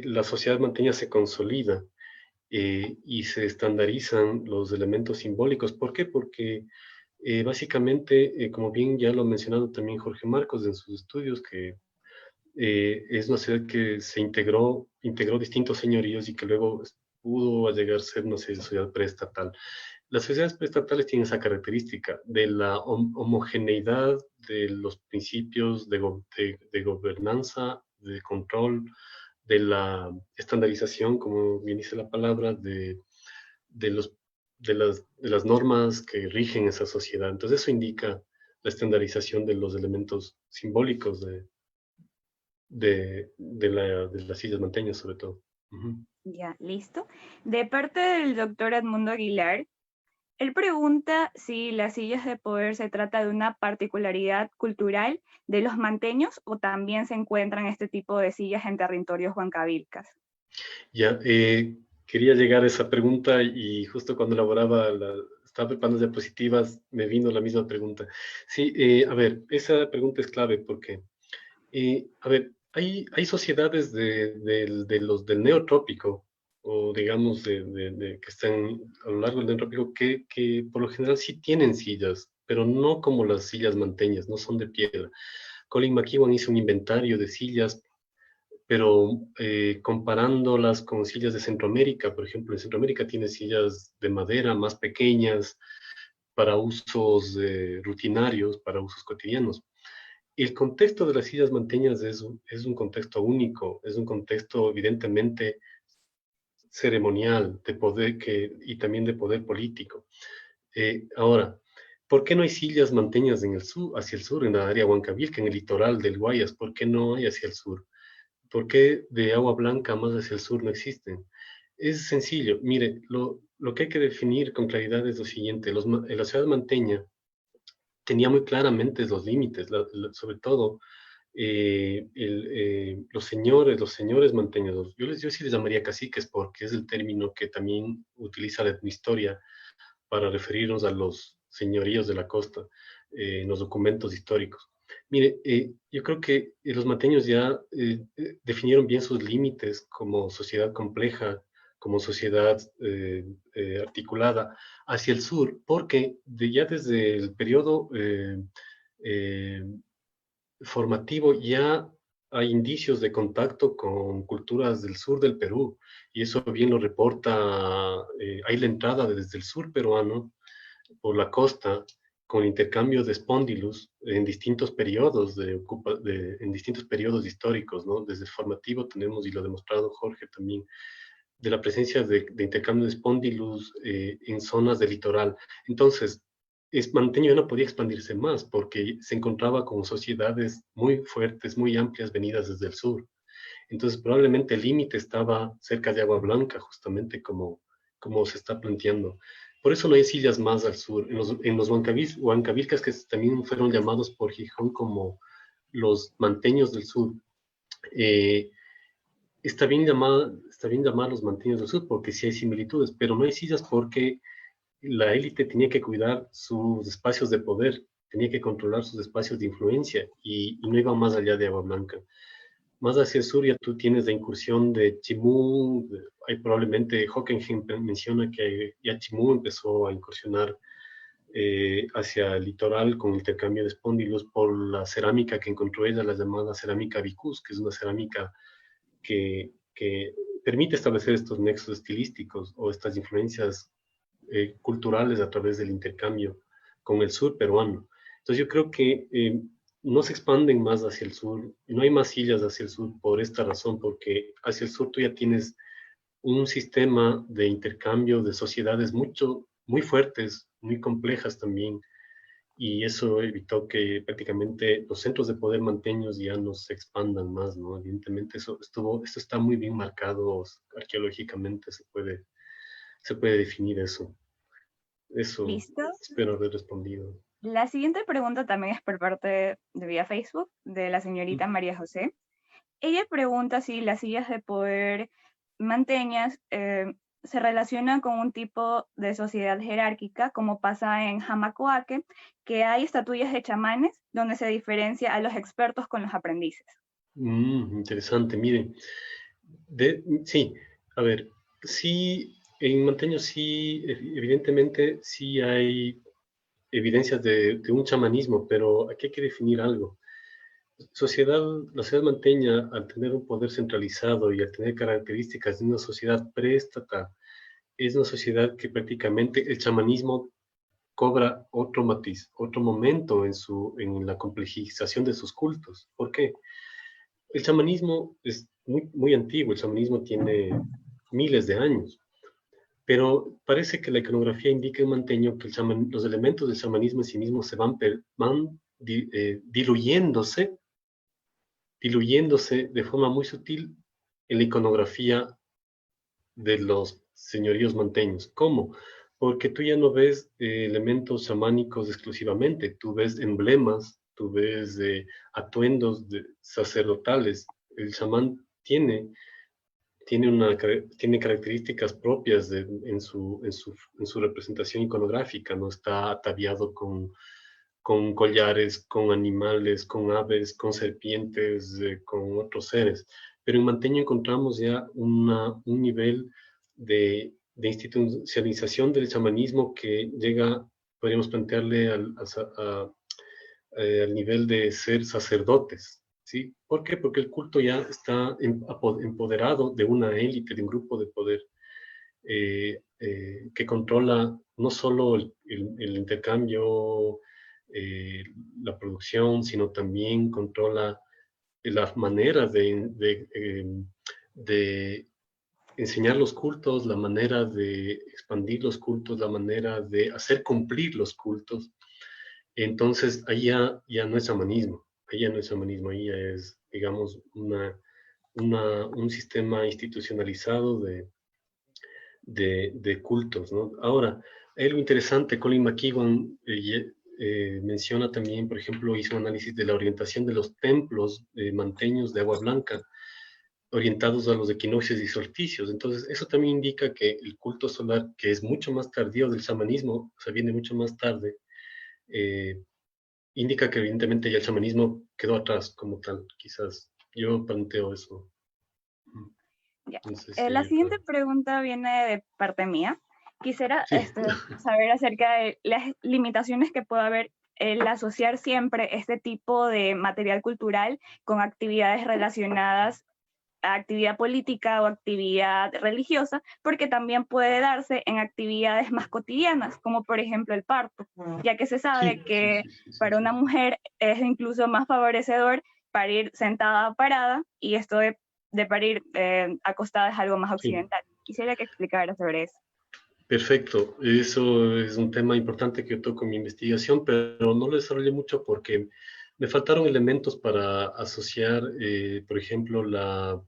la sociedad manteña se consolida y se estandarizan los elementos simbólicos. ¿Por qué? Porque básicamente, como bien ya lo ha mencionado también Jorge Marcos en sus estudios, que es una ciudad que se integró distintos señoríos y que luego pudo llegar a ser una sociedad preestatal. Las sociedades preestatales tienen esa característica de la homogeneidad de los principios de gobernanza, de control, de la estandarización, como bien dice la palabra, de las normas que rigen esa sociedad. Entonces eso indica la estandarización de los elementos simbólicos de las sillas manteñas, sobre todo. Ya, listo. De parte del doctor Edmundo Aguilar, Él pregunta si las sillas de poder se trata de una particularidad cultural de los manteños o también se encuentran este tipo de sillas en territorios huancavilcas. Ya, quería llegar a esa pregunta y justo cuando estaba preparando las diapositivas, me vino la misma pregunta. Sí, a ver, esa pregunta es clave porque, a ver, hay sociedades de los del neotrópico, o digamos que están a lo largo del neotrópico, que por lo general sí tienen sillas, pero no como las sillas manteñas, no son de piedra. Colin McEwan hizo un inventario de sillas, pero comparándolas con sillas de Centroamérica, por ejemplo, en Centroamérica tiene sillas de madera más pequeñas para usos rutinarios, para usos cotidianos. El contexto de las sillas manteñas es un contexto único, es un contexto evidentemente ceremonial de poder y también de poder político. Ahora, ¿por qué no hay sillas manteñas en el sur, hacia el sur, en la área Huancavilca, en el litoral del Guayas? ¿Por qué no hay hacia el sur? ¿Por qué de Agua Blanca más hacia el sur no existen? Es sencillo. Mire, lo que hay que definir con claridad es lo siguiente. La ciudad manteña tenía muy claramente los límites, sobre todo los señores manteños. Yo sí les llamaría caciques porque es el término que también utiliza la historia para referirnos a los señoríos de la costa en los documentos históricos. Mire, yo creo que los manteños ya definieron bien sus límites como sociedad compleja, como sociedad articulada hacia el sur, porque ya desde el periodo eh, formativo ya hay indicios de contacto con culturas del sur del Perú, y eso bien lo reporta, hay la entrada desde el sur peruano por la costa con intercambio de espóndilus en distintos periodos en distintos periodos históricos, ¿no? Desde el formativo tenemos, y lo ha demostrado Jorge también, de la presencia de intercambio de espóndilus en zonas del litoral. Entonces, Manteño no podía expandirse más porque se encontraba con sociedades muy fuertes, muy amplias, venidas desde el sur. Entonces, probablemente el límite estaba cerca de Agua Blanca, justamente como se está planteando. Por eso no hay sillas más al sur. En los Huancavilcas, que también fueron llamados por Gijón como los manteños del sur, eh, está bien llamar los manteños del sur porque sí hay similitudes, pero no hay sillas porque la élite tenía que cuidar sus espacios de poder, tenía que controlar sus espacios de influencia y no iba más allá de Agua Blanca. Más hacia el sur ya tú tienes la incursión de Chimú, hay probablemente Hockenheim menciona que ya Chimú empezó a incursionar hacia el litoral con intercambio de espóndilos por la cerámica que encontró ella, la llamada cerámica vicus, que es una cerámica que permite establecer estos nexos estilísticos o estas influencias culturales a través del intercambio con el sur peruano. Entonces yo creo que no se expanden más hacia el sur, no hay más sillas hacia el sur por esta razón, porque hacia el sur tú ya tienes un sistema de intercambio de sociedades muy fuertes, muy complejas también, y eso evitó que prácticamente los centros de poder manteños ya no se expandan más, ¿no? Evidentemente esto está muy bien marcado arqueológicamente, se puede definir eso. Eso ¿Listo? espero haber respondido. La siguiente pregunta también es por parte de vía Facebook, de la señorita María José. Ella pregunta si las sillas de poder manteñas se relacionan con un tipo de sociedad jerárquica, como pasa en Jamacoaque, que hay estatuillas de chamanes donde se diferencia a los expertos con los aprendices. Interesante, miren. Sí, a ver, sí, en Manteño sí, evidentemente sí hay evidencias de un chamanismo, pero aquí hay que definir algo. La sociedad manteña, al tener un poder centralizado y al tener características de una sociedad preestatal, es una sociedad que prácticamente el chamanismo cobra otro matiz, otro momento en la complejización de sus cultos. ¿Por qué? El chamanismo es muy antiguo, el chamanismo tiene miles de años, pero parece que la iconografía indica en Manteño que los elementos del chamanismo en sí mismos van diluyéndose de forma muy sutil en la iconografía de los señoríos manteños. ¿Cómo? porque tú ya no ves elementos chamánicos exclusivamente, tú ves emblemas, tú ves atuendos sacerdotales. El chamán tiene características propias en su representación iconográfica, no está ataviado con collares, con animales, con aves, con serpientes, con otros seres. Pero en Manteño encontramos ya un nivel de institucionalización del chamanismo que llega, podríamos plantearle al nivel de ser sacerdotes, ¿sí? ¿Por qué? Porque el culto ya está empoderado de una élite, de un grupo de poder que controla no solo el intercambio, eh, la producción, sino también controla las maneras de enseñar los cultos, la manera de expandir los cultos, la manera de hacer cumplir los cultos. Entonces, ahí ya no es chamanismo, ahí ya no es chamanismo, ahí ya es, digamos, un sistema institucionalizado de cultos, ¿no? Ahora, algo interesante, Colin McKeown menciona también, por ejemplo, hizo un análisis de la orientación de los templos manteños de Agua Blanca, orientados a los equinoccios y solsticios. Entonces, eso también indica que el culto solar, que es mucho más tardío del chamanismo, o sea, viene mucho más tarde, eh, indica que evidentemente ya el chamanismo quedó atrás como tal. Quizás yo planteo eso. Ya. No sé La si, siguiente pregunta viene de parte mía. Quisiera sí. saber acerca de las limitaciones que puede haber el asociar siempre este tipo de material cultural con actividades relacionadas a actividad política o actividad religiosa, porque también puede darse en actividades más cotidianas, como por ejemplo el parto, ya que se sabe Sí, que sí. para una mujer es incluso más favorecedor parir sentada o parada, y esto de parir acostada es algo más Sí. occidental. Quisiera que explicara sobre eso. Perfecto, eso es un tema importante que yo toco en mi investigación, pero no lo desarrollé mucho porque me faltaron elementos para asociar, por ejemplo, la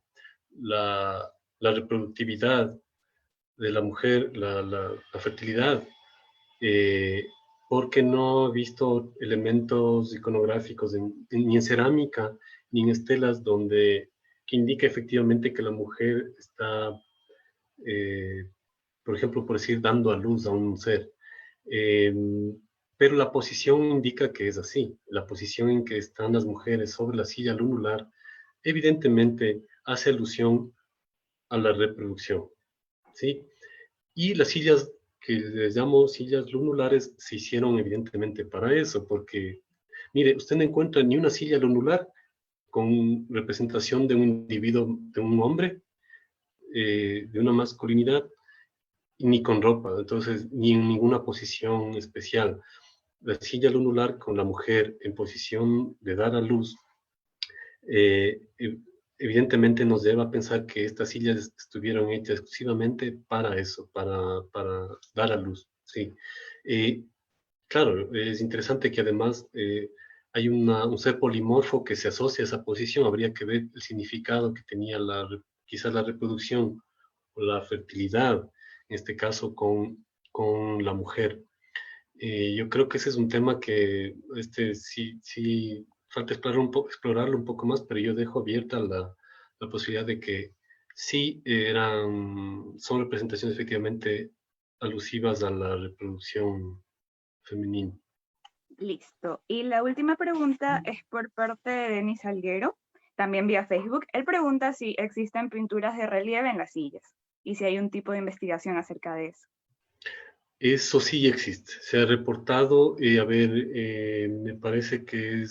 reproductividad de la mujer, la fertilidad, eh, porque no he visto elementos iconográficos ni en cerámica ni en estelas que indique efectivamente que la mujer está eh, por ejemplo, por decir, dando a luz a un ser. Eh, pero la posición indica que es así. La posición en que están las mujeres sobre la silla lunar, evidentemente hace alusión a la reproducción, ¿sí? Y las sillas que les llamo sillas lunulares se hicieron evidentemente para eso, porque, mire, usted no encuentra ni una silla lunar con representación de un individuo, de un hombre, de una masculinidad, ni con ropa, entonces, ni en ninguna posición especial. La silla lunar con la mujer en posición de dar a luz, eh, evidentemente nos lleva a pensar que estas sillas estuvieron hechas exclusivamente para eso, para dar a luz, sí. Eh, claro, es interesante que además hay un ser polimorfo que se asocia a esa posición, habría que ver el significado que tenía quizás la reproducción o la fertilidad, en este caso con la mujer. Yo creo que ese es un tema que sí falta explorarlo un poco más, pero yo dejo abierta la posibilidad de que sí son representaciones efectivamente alusivas a la reproducción femenina. Listo. Y la última pregunta es por parte de Denis Alguero, también vía Facebook. Él pregunta si existen pinturas de relieve en las sillas y si hay un tipo de investigación acerca de eso. Eso sí existe, se ha reportado, a ver, me parece que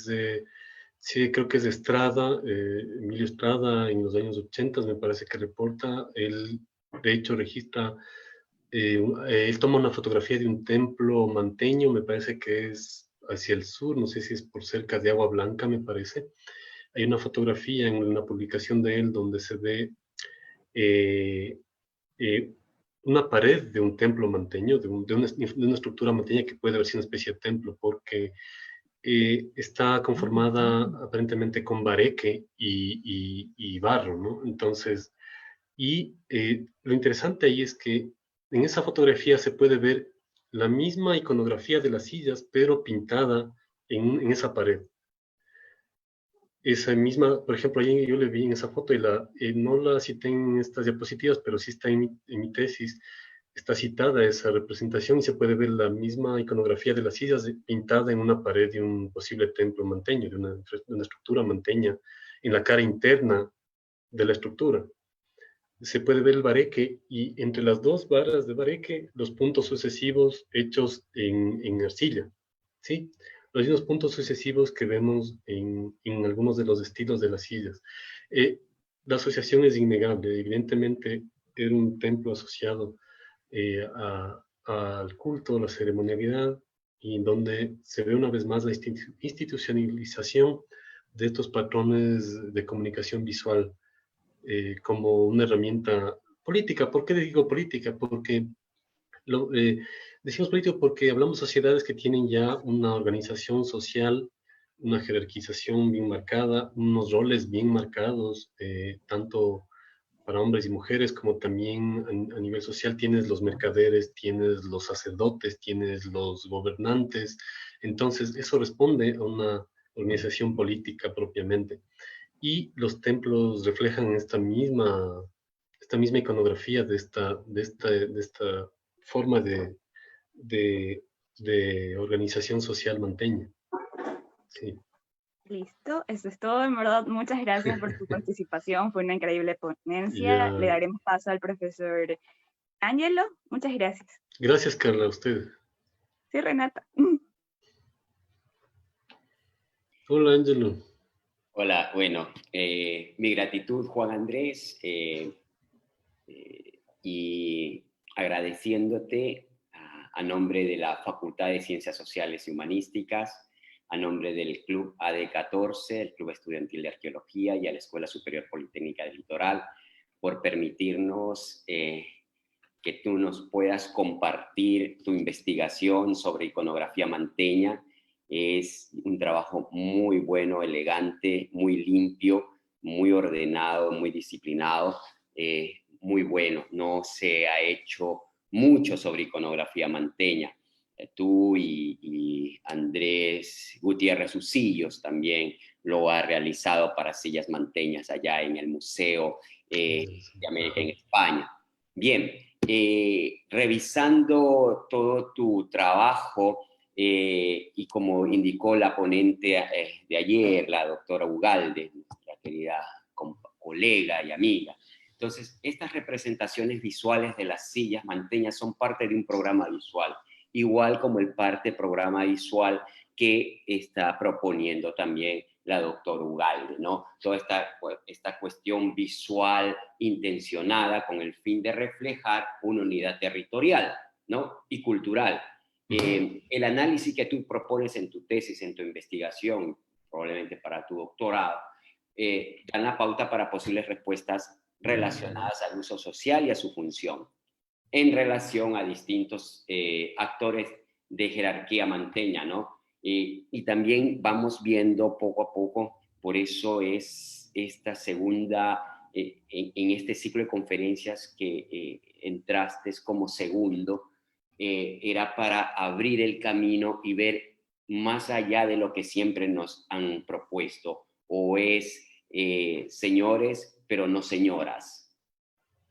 sí, creo que es de Estrada, Emilio Estrada, en los años 80 me parece que reporta, él de hecho registra, él toma una fotografía de un templo manteño, me parece que es hacia el sur, no sé si es por cerca de Agua Blanca, me parece. Hay una fotografía en una publicación de él donde se ve eh, eh, una pared de un templo manteño, de una estructura manteña que puede haber sido una especie de templo, porque está conformada aparentemente con bareque y barro, ¿no? Entonces, lo interesante ahí es que en esa fotografía se puede ver la misma iconografía de las sillas, pero pintada en esa pared. Esa misma, por ejemplo, ahí yo le vi en esa foto y no la cité en estas diapositivas, pero sí está en mi tesis, está citada esa representación y se puede ver la misma iconografía de las sillas pintada en una pared de un posible templo manteño, de una estructura manteña, en la cara interna de la estructura. Se puede ver el bareque y entre las dos varas de bareque los puntos sucesivos hechos en arcilla, ¿sí? Los mismos puntos sucesivos que vemos en algunos de los estilos de las sillas. La asociación es innegable, evidentemente era un templo asociado al culto, a la ceremonialidad, y donde se ve una vez más la institucionalización de estos patrones de comunicación visual como una herramienta política. ¿Por qué digo política? Porque decimos político porque hablamos de sociedades que tienen ya una organización social, una jerarquización bien marcada, unos roles bien marcados, tanto para hombres y mujeres, como también a nivel social tienes los mercaderes, tienes los sacerdotes, tienes los gobernantes. Entonces, eso responde a una organización política propiamente. Y los templos reflejan esta misma iconografía de esta forma de, de organización social manteña. Sí. Listo, eso es todo. En verdad, muchas gracias por tu participación. Fue una increíble ponencia. Ya. Le daremos paso al profesor Ángelo. Muchas gracias. Gracias, Carla, a usted. Sí, Renata. Hola, Ángelo. Hola, bueno, mi gratitud, Juan Andrés, y agradeciéndote a nombre de la Facultad de Ciencias Sociales y Humanísticas, a nombre del Club AD14, el Club Estudiantil de Arqueología, y a la Escuela Superior Politécnica del Litoral, por permitirnos que tú nos puedas compartir tu investigación sobre iconografía manteña. Es un trabajo muy bueno, elegante, muy limpio, muy ordenado, muy disciplinado, muy bueno. No se ha hecho mucho sobre iconografía manteña. Tú y Andrés Gutiérrez Ucillos también lo ha realizado para sillas manteñas allá en el Museo de América en España. Bien, revisando todo tu trabajo, y como indicó la ponente de ayer, la doctora Ugalde, nuestra querida colega y amiga, entonces estas representaciones visuales de las sillas manteñas son parte de un programa visual, igual como el programa visual que está proponiendo también la doctora Ugalde, ¿no? Toda esta cuestión visual intencionada con el fin de reflejar una unidad territorial, ¿no? Y cultural. El análisis que tú propones en tu tesis, en tu investigación, probablemente para tu doctorado, dan la pauta para posibles respuestas relacionadas al uso social y a su función, en relación a distintos actores de jerarquía manteña, ¿no? Y también vamos viendo poco a poco, por eso es esta segunda, en este ciclo de conferencias que entraste como segundo, era para abrir el camino y ver más allá de lo que siempre nos han propuesto, o es señores, pero no señoras,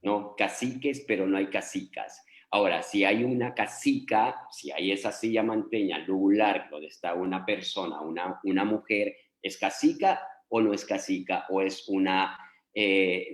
¿no? Caciques, pero no hay cacicas. Ahora, si hay una cacica, si hay esa silla manteña lugar donde está una persona, una mujer, ¿es cacica o no es cacica? ¿O es una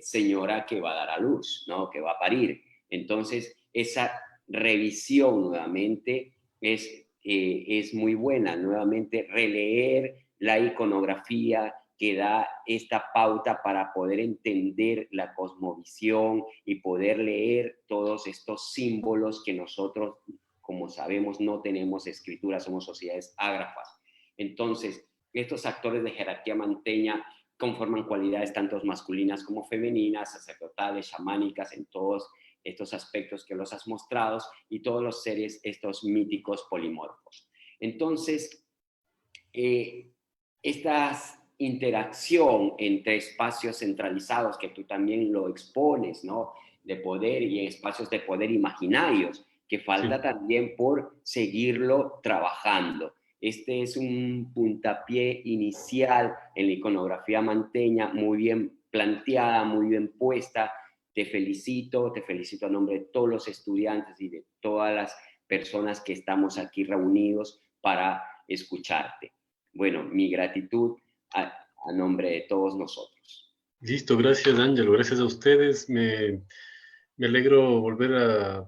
señora que va a dar a luz, ¿no? Que va a parir? Entonces, esa revisión nuevamente es muy buena, nuevamente releer la iconografía que da esta pauta para poder entender la cosmovisión y poder leer todos estos símbolos que nosotros, como sabemos, no tenemos escritura, somos sociedades ágrafas. Entonces, estos actores de jerarquía manteña conforman cualidades tanto masculinas como femeninas, sacerdotales, chamánicas, en todos estos aspectos que los has mostrado, y todos los seres, estos míticos polimorfos. Entonces, estas interacción entre espacios centralizados, que tú también lo expones, ¿no? De poder y espacios de poder imaginarios, que falta también por seguirlo trabajando. Este es un puntapié inicial en la iconografía manteña, muy bien planteada, muy bien puesta. Te felicito a nombre de todos los estudiantes y de todas las personas que estamos aquí reunidos para escucharte. Bueno, mi gratitud a nombre de todos nosotros. Listo, gracias Ángelo, gracias a ustedes. Me alegro volver a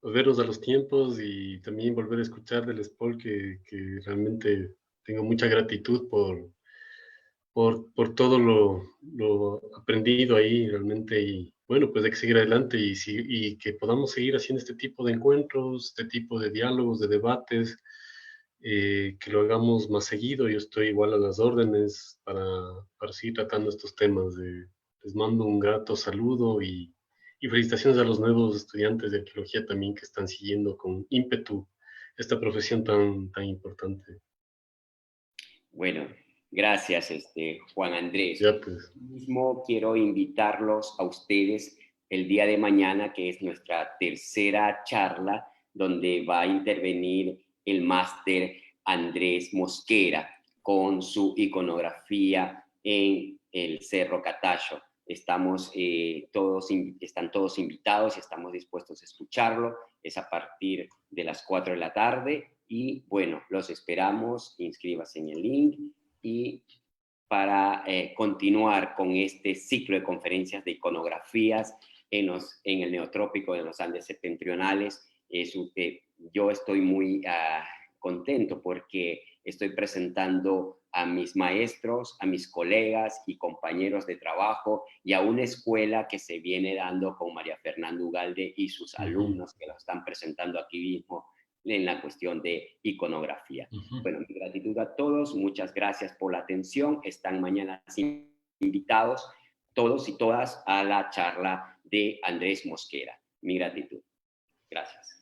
vernos a los tiempos y también volver a escuchar del SPOL que realmente tengo mucha gratitud por todo lo aprendido ahí realmente y bueno, pues hay que seguir adelante y que podamos seguir haciendo este tipo de encuentros, este tipo de diálogos, de debates, que lo hagamos más seguido. Yo estoy igual a las órdenes para seguir tratando estos temas. Les mando un grato saludo y felicitaciones a los nuevos estudiantes de arqueología también que están siguiendo con ímpetu esta profesión tan importante. Bueno, gracias, Juan Andrés. Ya pues. Mismo quiero invitarlos a ustedes el día de mañana, que es nuestra tercera charla, donde va a intervenir el máster Andrés Mosquera con su iconografía en el Cerro Catacho. Están todos invitados y estamos dispuestos a escucharlo. Es a partir de las 4 de la tarde y bueno, los esperamos. Inscríbase en el link y para continuar con este ciclo de conferencias de iconografías en el Neotrópico de los Andes septentrionales. Yo estoy muy contento porque estoy presentando a mis maestros, a mis colegas y compañeros de trabajo y a una escuela que se viene dando con María Fernanda Ugalde y sus alumnos que lo están presentando aquí mismo en la cuestión de iconografía. Bueno, mi gratitud a todos, muchas gracias por la atención. Están mañana invitados todos y todas a la charla de Andrés Mosquera. Mi gratitud. Gracias.